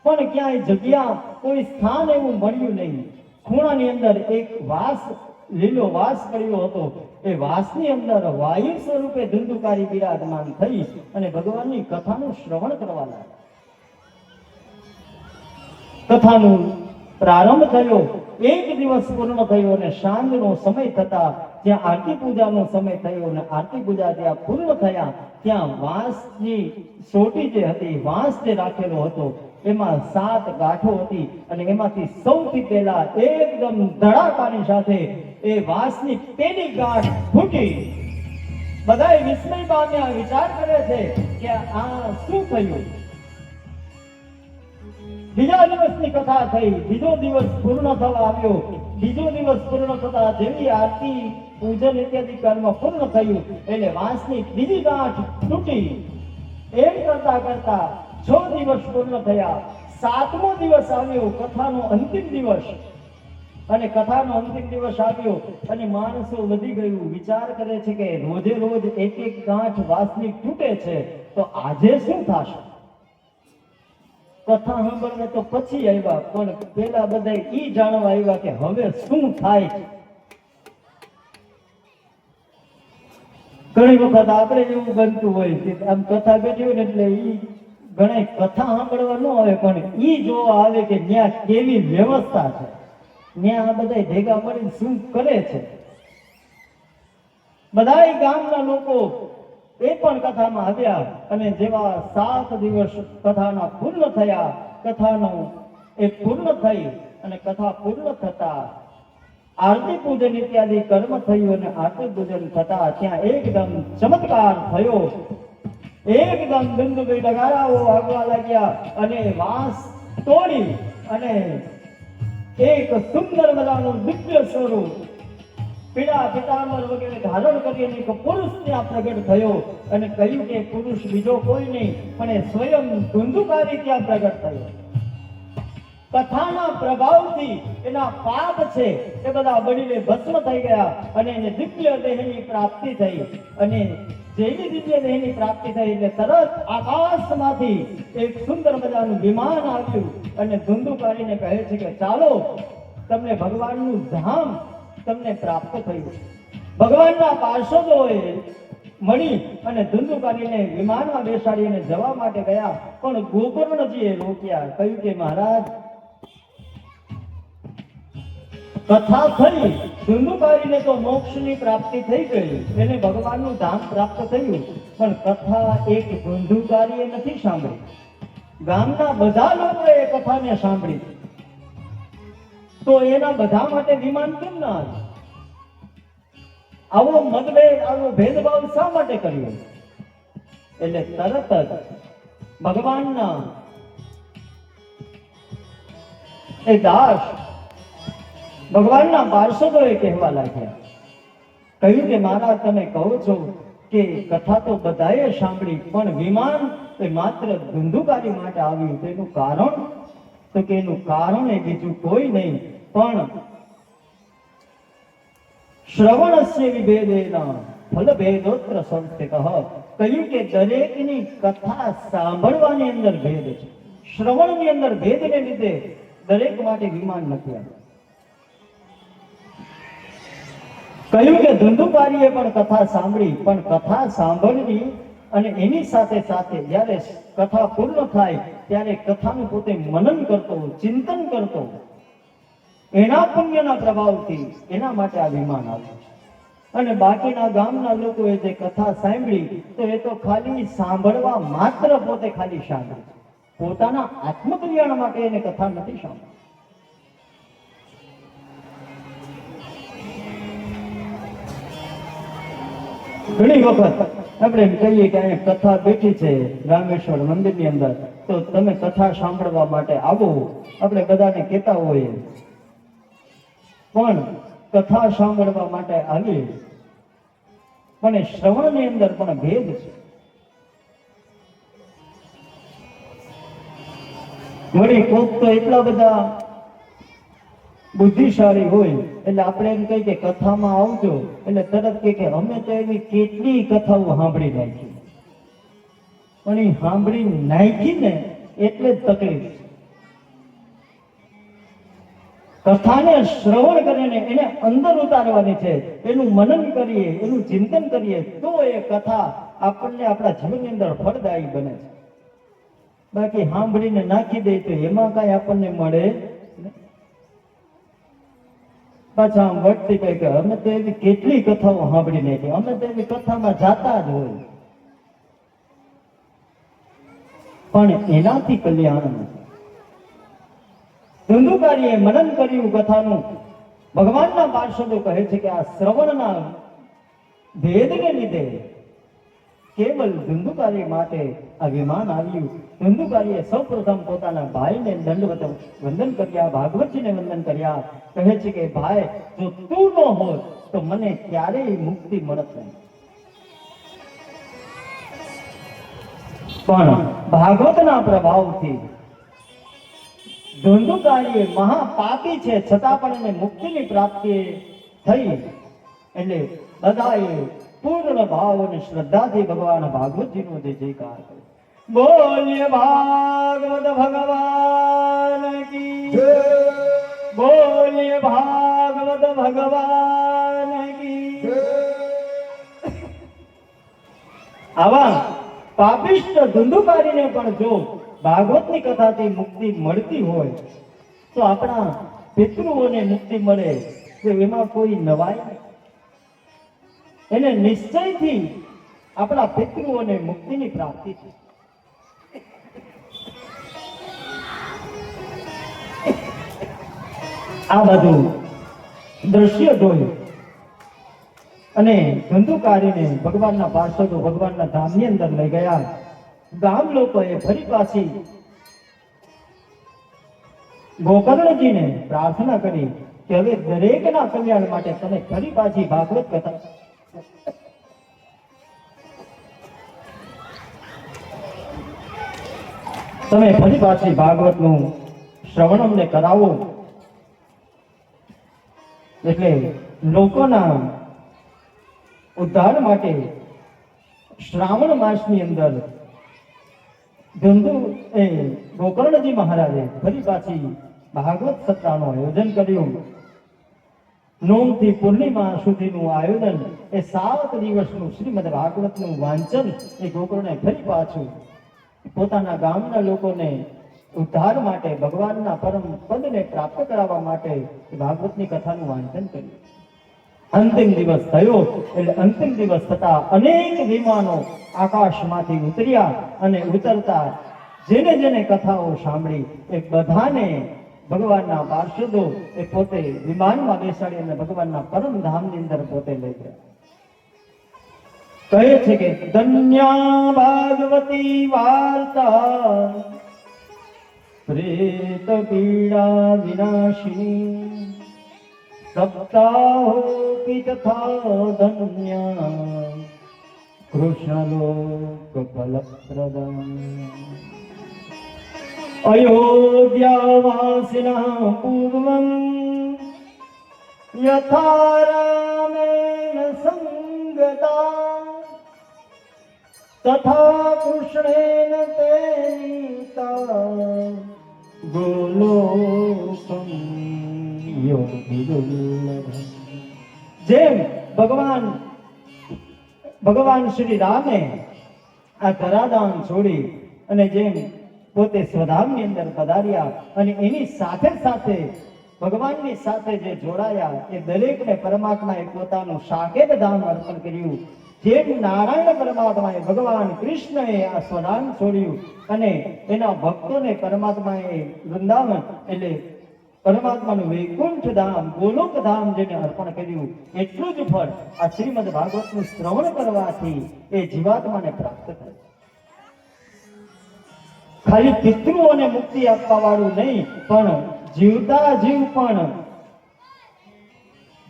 પણ ક્યાંય જગ્યા કોઈ સ્થાન એવું મળ્યું નહીં. ખૂણાની અંદર એક લીલો વાસ પડ્યો હતો. એ વાસની અંદર વાયુ સ્વરૂપે ધુંધુકારી બિરાજમાન થઈ અને ભગવાનની કથાનું શ્રવણ કરવા લાગ્યા. કથાનું પ્રારંભ થયો. એક દિવસ પૂર્ણ થયો અને સાંજનો સમય થતા જ્યાં આરતી પૂજાનો સમય થયો અને આરતી પૂજા જ્યાં પૂર્ણ થયા ત્યાં વાંસની સોટી જે હતી, વાંસ જે રાખેલો હતો એમાં 7 ગાંઠો હતી અને એમાંથી સૌથી પહેલા એકદમ ધડાકાની સાથે એ વાંસની પેલી ગાંઠ ફૂટી. બધાએ વિસ્મય પામ્યા. વિચાર કરે છે કે આ શું થયું. બીજા દિવસની કથા થઈ. બીજો દિવસ પૂર્ણ થવા આવ્યો. બીજો દિવસ પૂર્ણ થતા જેવી આરતી પૂજન ઇત્યાદિ કર્મ પૂર્ણ થયું એટલે વાંસની બીજી ગાંઠ તૂટી. એમ કરતા કરતા 6 દિવસ પૂર્ણ થયા. 7મો દિવસ આવ્યો, કથાનો અંતિમ દિવસ. અને કથાનો અંતિમ દિવસ આવ્યો અને માણસો વધી ગયું. વિચાર કરે છે કે રોજે રોજ એક એક ગાંઠ વાંસની તૂટે છે, તો આજે શું થશે. કથા સાંભળવા તો પછી આવ્યા, પણ પેલા બધા ઈ જાણવા આવ્યા કે હવે શું થાય. ઘણી વખત આપણે એવું બનતું હોય કે આમ કથા બેઠી હોય ને એટલે ઈ ઘણા કથા સાંભળવા ન આવે, પણ ઈ જોવા આવે કે ત્યાં કેવી વ્યવસ્થા છે, ત્યાં આ બધા ભેગા મળીને શું કરે છે. બધા ગામના લોકો એ પણ કથામાં આવ્યા અને જેવા 7 દિવસ કથાના પૂર્ણ થયા, કથાનું એ પૂર્ણ થઈ અને કથા પૂર્ણ થતા આરતી પૂજન ઇત્યાદિ કર્મ થયું અને આરતી પૂજન થતા ત્યાં એકદમ ચમત્કાર થયો. એકદમ બિંદુભાઈ ડગારાઓ વાગવા લાગ્યા અને વાંસ તોડી અને એક સુંદર મજાનું દિવ્ય સ્વરૂપ પીળા પિતાંબર વગેરે ધારણ કરીને એક પુરુષ ત્યાં પ્રગટ થયો અને કહ્યું કે પુરુષ બીજો કોઈ નહીં પણ એ સ્વયં ધુંધુકારી ત્યાં પ્રગટ થયો. કથાના પ્રભાવથી એના પાપ છે એ બધા બળીને ભસ્મ થઈ ગયા અને એને દિવ્ય દેહની પ્રાપ્તિ થઈ. અને જેવી દિવ્ય દેહની પ્રાપ્તિ થઈ એટલે તરત આકાશમાંથી એક સુંદર મજાનું વિમાન આવ્યું અને ધુંધુકારીને કહે છે કે ચાલો, તમને ભગવાનનું ધામ તમને પ્રાપ્ત થયું. ભગવાનના પાર્ષદોએ મળી અને ધુંધુકારીને વિમાનમાં બેસાડીને જવા માટે ગયા, પણ ગોકર્ણજીએ રોક્યા. કહ્યું કે મહારાજ, કથા થઈ, ધુંધુકારીને તો મોક્ષની પ્રાપ્તિ થઈ ગઈ, એને ભગવાનનું ધામ પ્રાપ્ત થયું, પણ કથા એક ધુંધુકારીએ નથી સાંભળી. ગામના બધા લોકોએ એ કથાને સાંભળી, તો એના બધા માટે વિમાન કેમ ના આવ્યું? આવો મતભેદ, આવો ભેદભાવ શા માટે કર્યો? એટલે તરત જ ભગવાનના એ દાસ ભગવાનના પાર્ષદોએ કહેવા લાગ્યા, કહ્યું કે મહારાજ, તમે કહો છો કે કથા તો બધાએ સાંભળી, પણ વિમાન એ માત્ર ધુંધુકારી માટે આવ્યું, તેનું કારણ? તો કે એનું કારણ એ બીજું કોઈ નહીં, પણ શ્રવણસ્ય વિભેદેન ફલભેદોત્ર સંસ્થિતઃ. કહ્યું કે દરેકની કથા સાંભળવાની અંદર ભેદ છે. શ્રવણની અંદર ભેદને લીધે દરેક માટે વિમાન નથી આવ્યું. કહ્યું કે ધુંધુકારીએ પણ કથા સાંભળી, પણ કથા સાંભળવી અને એની સાથે સાથે જ્યારે કથા પૂર્ણ થાય ત્યારે કથાનું પોતે મનન કરતો, ચિંતન કરતો, એના પુણ્યના પ્રભાવથી એના માટે આ વિમાન આવ્યું. અને બાકીના ગામના લોકોએ જે કથા સાંભળી, તો એ તો ખાલી સાંભળવા માત્ર પોતે ખાલી સાંભળી, પોતાના આત્મકલ્યાણ માટે એને કથા નથી સાંભળી. ઘણી વખત આપણે એમ કહીએ કે અહીંયા કથા બેઠી છે રામેશ્વર મંદિરની અંદર, તો તમે કથા સાંભળવા માટે આવો, આપણે બધાને કહેતા હોઈએ, પણ કથા સાંભળવા માટે આવીએ, પણ એ શ્રવણની અંદર પણ ભેદ છે. વળી કોક તો એટલા બધા બુદ્ધિશાળી હોય એટલે આપણે એમ કહીએ કે કથામાં આવજો, એટલે તરત કે અમે તો એવી કેટલી કથાઓ સાંભળી નાખી, પણ એ સાંભળી નાખી ને એટલે જ તકલીફ છે. કથાને શ્રવણ કરીને એને અંદર ઉતારવાની છે, એનું મનન કરીએ, એનું ચિંતન કરીએ, તો એ કથા આપણને આપણા જીવનની અંદર ફળદાયી બને છે. બાકી સાંભળીને નાખી દે તો એમાં કાંઈ આપણને મળે નહીં. પાછા આમ વટતી કહે કે અમે તો એવી કેટલી કથાઓ સાંભળી નાખી, અમે તો એવી કથામાં જાતા જ હોય, પણ એનાથી કલ્યાણ નથી. ધુંધુકારીએ મનન કર્યું કથાનું. ભગવાનના પાર્ષદો કહે છે કે આ શ્રવણના ભેદને લીધે કેવલ ધુંધુકારી માટે આ વિમાન આવ્યું. ધુંધુકારીએ સૌપ્રથમ પોતાના ભાઈને દંડવત વંદન કર્યા, ભાગવતજીને વંદન કર્યા. કહે છે કે ભાઈ, જો તું ન હોત તો મને ક્યારેય મુક્તિ મળત નહીં. પણ ભાગવતના પ્રભાવથી ધુંધુકારી મહાપાપી છે, છતાં પણ એને મુક્તિની પ્રાપ્તિ થઈ. એટલે બધાએ પૂર્ણ ભાવ અને શ્રદ્ધાથી ભગવાન ભાગવતજીનો જય જયકાર કર્યો. બોલ્ય ભાગવત ભગવાન કી જય, બોલ્ય ભાગવત ભગવાન કી જય. આવા પાપિષ્ટ ધુંધુકારીને પણ જો ભાગવતની કથાથી મુક્તિ મળતી હોય તો આપણા પિતૃઓને મુક્તિ મળે તો એમાં કોઈ નવાઈ નહીં. એને નિશ્ચયથી આપણા પિતૃઓને મુક્તિની પ્રાપ્તિ છે. આ બધું દ્રશ્ય જોયું અને ધુંધુકારીને ભગવાનના પાર્ષદો ભગવાનના ધામની અંદર લઈ ગયા. ગામ લોકોએ ફરી પાછી ગોકર્ણજીને પ્રાર્થના કરી કે હવે દરેકના કલ્યાણ માટે તમે ફરી પાછી ભાગવત કથા તમે ફરી પાછી ભાગવતનું શ્રવણ અમને કરાવો. એટલે લોકોના ઉદ્ધાર માટે શ્રાવણ માસની અંદર ગોકર્ણજી મહારાજે ફરી પાછી ભાગવત સત્તાનું આયોજન કર્યું. નોમથી પૂર્ણિમા સુધીનું આયોજન એ 7 દિવસનું શ્રીમદ ભાગવતનું વાંચન એ ગોકુળને ફરી પાછું પોતાના ગામના લોકોને ઉદ્ધાર માટે ભગવાનના પરમ પદને પ્રાપ્ત કરાવવા માટે એ ભાગવતની કથાનું વાંચન કર્યું. અંતિમ દિવસ થયો એટલે અંતિમ દિવસ થતા અનેક વિમાનો આકાશમાંથી ઉતર્યા અને ઉતરતા જેને જેને કથાઓ સાંભળી એ બધાને ભગવાનના પાર્ષદો એ પોતે વિમાનમાં બેસાડી અને ભગવાનના પરમ ધામની અંદર પોતે લઈ ગયા. કહે છે કે ધન્યા ભાગવતી વાર્તા પ્રેત પીડા વિનાશિની સપ્તાહોપી તથા ધન્યા કૃષ્ણલોક ફલપ્રદમ અયોધ્યાવાસિનઃ પૂર્વં યથા રામેણ સંગતા તથા કૃષ્ણેન તે નીતા ગોલોકમ યોગિદુર્લભમ. જેમ ભગવાન શ્રી રામે આ ધરાધામ છોડી અને જેમ પોતે સ્વધામની અંદર પધાર્યા અને એની સાથે સાથે ભગવાનની સાથે જે જોડાયા એ દરેકને પરમાત્માએ પોતાનું સાકેત ધામ અર્પણ કર્યું. જેમ નારાયણ પરમાત્માએ ભગવાન કૃષ્ણએ આ સ્વધામ છોડ્યું અને એના ભક્તોને પરમાત્માએ વૃંદાવન એટલે પરમાત્માનું વૈકુંઠ ધામ ગોલોક ધામ જેને અર્પણ કર્યું, એટલું જ ફળ આ શ્રીમદ ભાગવતનું શ્રવણ કરવાથી એ જીવાત્માને પ્રાપ્ત થાય. ખાલી પિતૃઓને મુક્તિ આપવા વાળું નહીં, પણ જીવતા જીવ પણ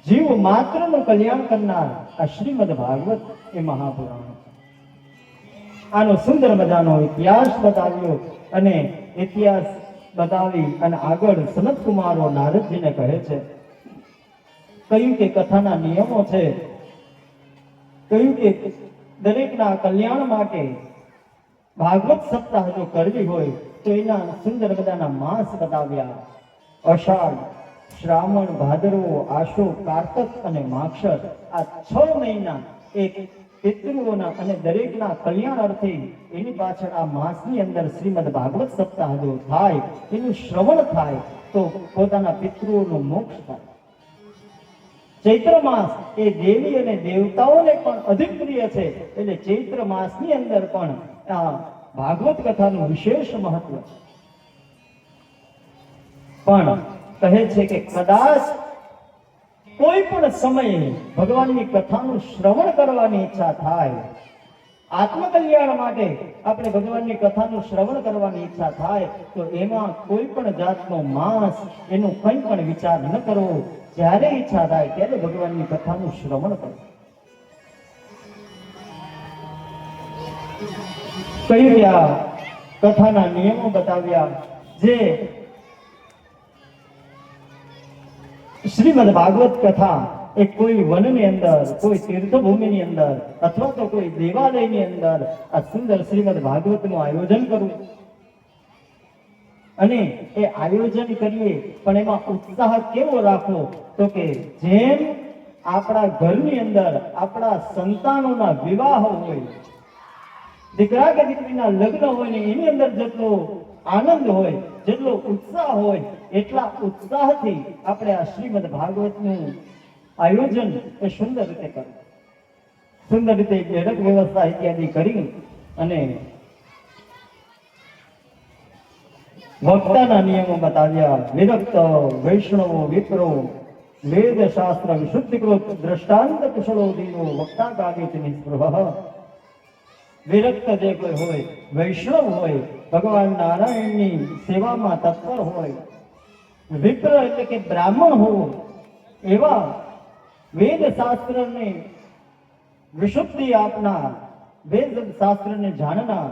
જીવ માત્રનું કલ્યાણ કરનાર આ શ્રીમદ ભાગવત એ મહાપુરાણ. આનો સુંદર મજાનો ઇતિહાસ બતાવ્યો અને ઇતિહાસ બતાવી અને આગળ સનત કુમારો નારદજીને કહે છે, કહ્યું કે કથાના નિયમો છે, કહ્યું કે દરેકના કલ્યાણ માટે ભાગવત સપ્તાહ જો કરવી હોય તો એના સુંદર મજાના માસ બતાવ્યા. અષાઢ, શ્રાવણ, ભાદરવો, આશો, કારતક અને માક્ષર આ 6 મહિના એક પિતૃઓના અને દરેકના કલ્યાણ અર્થે એની પાછળ આ માસની અંદર શ્રીમદ ભાગવત સપ્તાહ જો થાય, એનું શ્રવણ થાય તો પોતાના પિતૃઓનું મોક્ષ થાય. ચૈત્ર માસ એ દેવી અને દેવતાઓને પણ અધિક પ્રિય છે, એટલે ચૈત્ર માસની અંદર પણ આ ભાગવત કથાનું વિશેષ મહત્વ છે. પણ કહે છે કે કદાચ કોઈ પણ સમયે ભગવાનની કથાનું શ્રવણ કરવાની ઈચ્છા થાય, આત્મકલ્યાણ માટે આપણે ભગવાનની કથાનું શ્રવણ કરવાની ઈચ્છા થાય તો એમાં કોઈ પણ જાતનો માંસ એનું કંઈ પણ વિચાર ન કરવો. જ્યારે ઈચ્છા થાય ત્યારે ભગવાનની કથાનું શ્રવણ કરવું. કહ્યું કે આ કથાના નિયમો બતાવ્યા. જે શ્રીમદ ભાગવત કથા એ કોઈ વનની અંદર, કોઈ તીર્થભૂમિની અંદર અથવા તો કોઈ દેવાલયની અંદર આ સુંદર શ્રીમદ ભાગવતનું આયોજન કરવું. અને એ આયોજન કરીએ પણ એમાં ઉત્સાહ કેવો રાખવો તો કે જેમ આપણા ઘરની અંદર આપણા સંતાનોના વિવાહ હોય, દીકરા કે દીકરીના લગ્ન હોય ને એની અંદર જેટલો આનંદ હોય, જેટલો ઉત્સાહ હોય, એટલા ઉત્સાહથી આપણે આ શ્રીમદ ભાગવતનું આયોજન એ સુંદર રીતે કરવું. સુંદર રીતે બેઠક વ્યવસ્થા ઇત્યાદિ કરી અને વક્તાના નિયમો બતાવ્યા. વિરક્ત, વૈષ્ણવો, વિપ્રો, વેદ શાસ્ત્ર વિશુદ્ધિકૃત, દ્રષ્ટાંત કુશળો દીનો, વક્તા કાવ્ય નિસ્પૃહ. વિરક્ત જે કોઈ હોય, વૈષ્ણવ હોય, ભગવાન નારાયણની સેવામાં તત્પર હોય, વિપ્ર એટલે કે બ્રાહ્મણ હોવો, એવા વેદ શાસ્ત્રને વિશુદ્ધિ આપનાર, વેદ શાસ્ત્રને જાણનાર,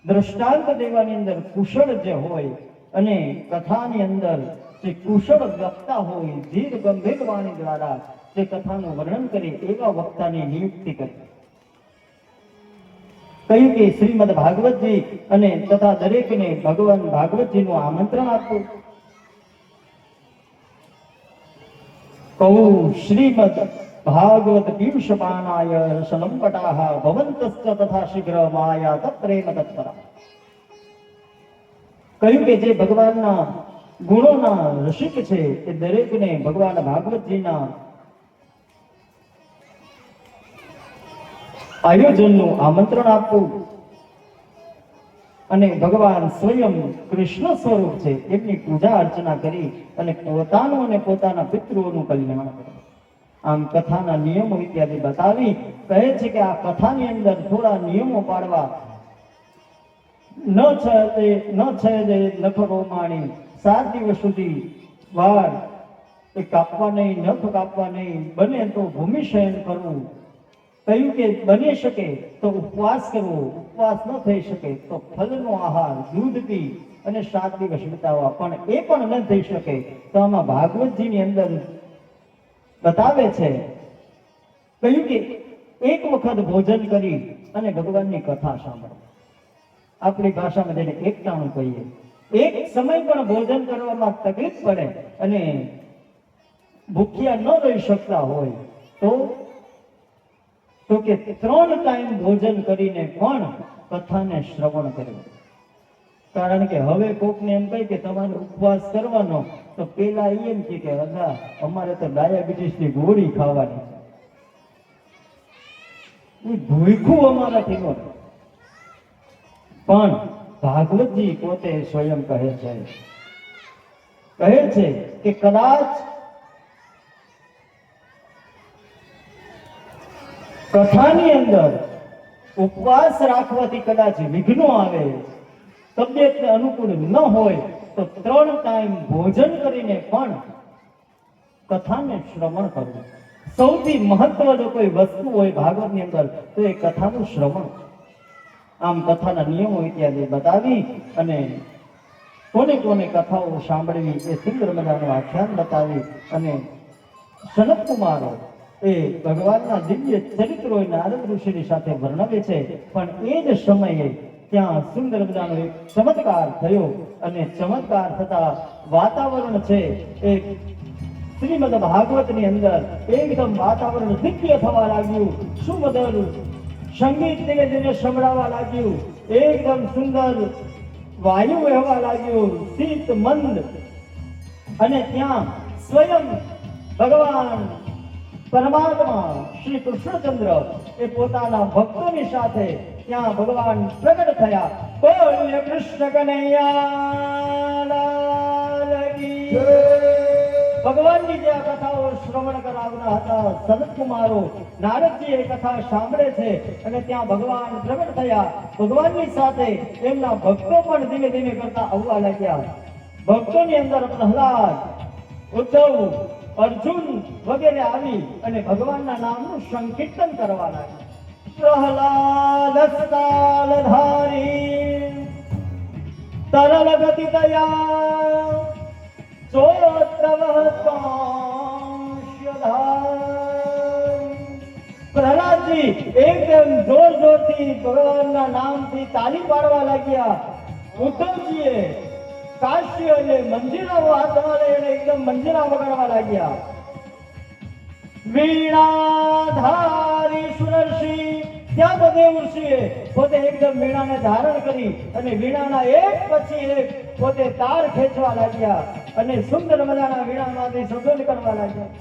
દ્રષ્ટાંત દેવાની અંદર કુશળ જે હોય અને કથાની અંદર જે કુશળ વક્તા હોય, ધીર ગંભીર વાણી દ્વારા જે કથાનું વર્ણન કરે એવા વક્તાની નિયુક્તિ કરી. કહ્યું કે શ્રીમદ ભાગવતજી અને તથા દરેકને ભગવાન ભાગવતજીનું આમંત્રણ આપવું. કહું શ્રીમદ ભાગવત પીયુષપાનાય રસલંપટાહ ભવંતસ્ચ તથા શીઘ્ર માયા તત્પ્રેમ તત્પરા. કહ્યું કે જે ભગવાનના ગુણોના રસિક છે એ દરેકને ભગવાન ભાગવતજીના આયોજનનું આમંત્રણ આપવું અને ભગવાન સ્વયં કૃષ્ણ સ્વરૂપ છે એમની પૂજા અર્ચના કરી અને પોતાનું અને પોતાના પિતૃઓનું કલ્યાણ કરવું. આમ કથાના નિયમો ઇત્યાદિ બતાવી કહે છે કે આ કથાની અંદર થોડા નિયમો પાડવા. ન છેદે નખરો માણી, 7 દિવસ સુધી વાળ એ કાપવા નહીં, નખ કાપવા નહીં, બને તો ભૂમિશયન કરવું. કહ્યું કે બની શકે તો ઉપવાસ કરવો, ઉપવાસ ન થઈ શકે તો ફળનો આહાર, દૂધ પી અને 7 દિવસ વિતાવવા. પણ એ પણ ન થઈ શકે તો આમાં ભાગવતજીની અંદર બતાવે છે. કહ્યું કે એક વખત ભોજન કરી અને ભગવાનની કથા સાંભળો. આપણી ભાષામાં જેને એકટાણું કહીએ. એક સમય પણ ભોજન કરવામાં તકલીફ પડે અને ભૂખ્યા ન રહી શકતા હોય તો કે 3 ટાઈમ ભોજન કરીને પણ કથાને શ્રવણ કરવું. કારણ કે હવે કોકને એમ કહે કે તમારે ઉપવાસ કરવાનો તો પેલા એમ કે હગા અમારે તો ડાયાબિટીસની ગોળી ખાવાની છે, એ ભૂખ્યું અમારાથી ન થાય. પણ ભાગવતજી પોતે સ્વયં કહે છે કે કદાચ કથાની અંદર ઉપવાસ રાખવાથી કદાચ વિઘ્નો આવે, તબિયતને અનુકૂળ ન હોય તો 3 ટાઈમ ભોજન કરીને પણ કથાને શ્રવણ કરવું. સૌથી મહત્વ જો કોઈ વસ્તુ હોય ભાગવતની અંદર તો એ કથાનું શ્રવણ. આમ કથાના નિયમો ઇત્યાદિ બતાવી અને કોને કોને કથાઓ સાંભળવી એ સુંદર મજાનું આખ્યાન બતાવી અને સનત કુમારો એ ભગવાનના દિવ્ય ચરિત્રો નારદ ઋષિની સાથે વર્ણવે છે. પણ એ જ સમયે ત્યાં સુંદર મજાનો એક ચમત્કાર થયો અને ચમત્કાર થતા વાતાવરણ છે એ શ્રીમદ ભાગવતની અંદર એકદમ વાતાવરણ દિવ્ય થવા લાગ્યું. સુમધુર સંગીત ધીમે ધીમે સંભળાવા લાગ્યું. એકદમ સુંદર વાયુ વહેવા લાગ્યું, શીત મંદ. અને ત્યાં સ્વયં ભગવાન પરમાત્મા શ્રી કૃષ્ણચંદ્ર એ પોતાના ભક્તોની સાથે ત્યાં ભગવાન પ્રગટ થયા. બોલ્ય કૃષ્ણ કનૈયા લાલ કી જય. ભગવાનની જે આ કથાઓ શ્રવણ કરાવતા હતા સનત કુમારો, નારદજી એ કથા સાંભળે છે અને ત્યાં ભગવાન પ્રગટ થયા. ભગવાનની સાથે એમના ભક્તો પણ ધીમે ધીમે કરતા આવવા લાગ્યા. ભક્તોની અંદર પ્રહલાદ, ઉદ્ધવ, અર્જુન વગેરે આવી અને ભગવાનના નામનું સંકીર્તન કરવા લાગ્યા. પ્રહલાદ સ્થાલધારી તરલ ગતિ દયા પ્રહલાદજી એકદમ જોર જોરથી ભગવાનના નામથી તાલી પાડવા લાગ્યા. ઉદ્ધવજીએ કાશ્ય અને મંજીરાઓ હાથમાં લઈને એકદમ મંજીરા વગાડવા લાગ્યા. વીણાધારી સુરર્ષિ ત્યાં તો દેવ ઋષિએ પોતે એકદમ વીણાને ધારણ કરી અને વીણાના એક પછી એક પોતે તાર ખેંચવા લાગ્યા અને સુંદર મજાના વીણામાંથી શબ્દ કરવા લાગ્યા.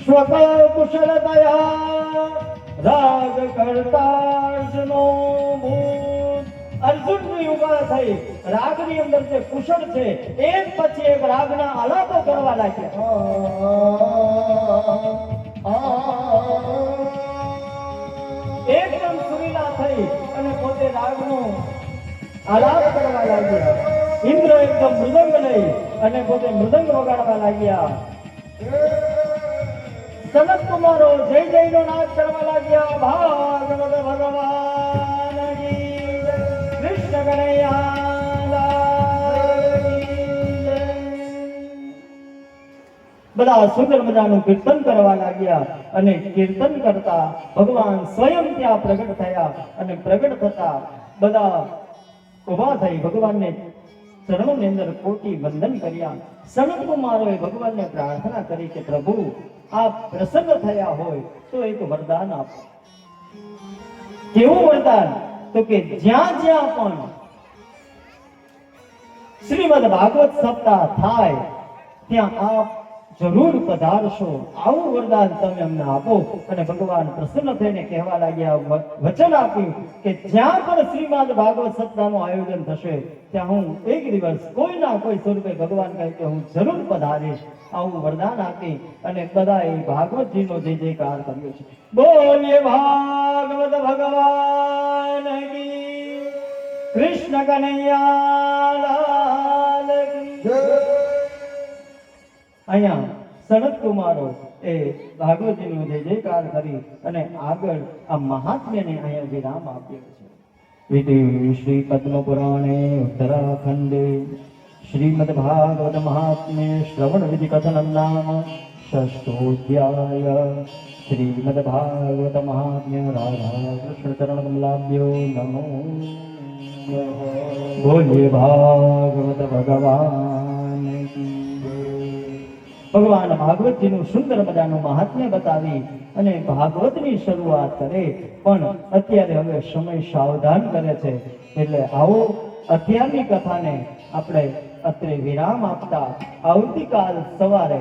સ્વક કુશલ દયા રાગ કરતાર્જનો ભૂત. અર્જુનજી ઉભા થઈ રાગની અંદર જે કુશળ છે એક પછી એક રાગના આલાપો કરવા લાગ્યા. એકદમ સુરીલા થઈ અને પોતે રાગનો આલાપ કરવા લાગ્યા. ઇન્દ્ર એકદમ મૃદંગ લઈ અને પોતે મૃદંગ વગાડવા લાગ્યા. સનત કુમારો જય જયનો નાદ કરવા લાગ્યા. ભાગવત ભગવાન કી જય. કૃષ્ણ કનૈયા લાલ કી જય. બધા સુંદર મજાનું કીર્તન કરવા લાગ્યા અને કીર્તન કરતા ભગવાન સ્વયં ત્યાં પ્રગટ થયા અને પ્રગટ થતા બધા ઉભા થઈ ભગવાનને ચરણોની અંદર કોટી વંદન કર્યા. સનત કુમારોએ ભગવાનને પ્રાર્થના કરી કે પ્રભુ આપ પ્રસન્ન થયા હોય તો એક વરદાન આપો. કેવું વરદાન? તો કે જ્યાં જ્યાં પણ શ્રીમદ ભાગવત સપ્તાહ થાય ત્યાં આપ જરૂર પધારશો, આવું વરદાન તમે અમને આપો. અને ભગવાન પ્રસન્ન થઈને કહેવા લાગ્યા, વચન આપ્યું કે જ્યાં પણ શ્રીમદ ભાગવત સપ્તાહનું આયોજન થશે ત્યાં હું એક દિવસ કોઈના કોઈ સ્વરૂપે ભગવાન કહે કે હું જરૂર પધારીશ, આવું વરદાન આપી અને બધાએ ભાગવતજીનો જય જયકાર કર્યો છે. બોલીએ ભાગવત ભગવાન કી, કૃષ્ણ કનૈયા લાલ કી જય. અહીંયા સનત કુમારો એ ભાગવતજીનો જય જયકાર કરી અને આગળ આ મહાત્મ્યને અહીંયા વિરામ આપ્યો છે. ઇતિ શ્રી પદ્મ પુરાણે ઉત્તરાખંડે શ્રીમદ ભાગવત મહાત્મ્ય શ્રવણ વિધિ કથનમ નામ ષષ્ઠોધ્યાય. શ્રીમદ ભાગવત મહાત્મ્ય રાધા કૃષ્ણ ચરણ કમલાભ્યો નમો. બોલીએ ભાગવત ભગવાન કી. ભગવાન ભાગવતજીનું સુંદર મજાનું મહાત્મ્ય બતાવી અને ભાગવતની શરૂઆત કરે, પણ અત્યારે હવે સમય સાવધાન કરે છે. એટલે આવો અત્યારની કથાને આપણે અત્રે વિરામ આપતા આવતીકાલ સવારે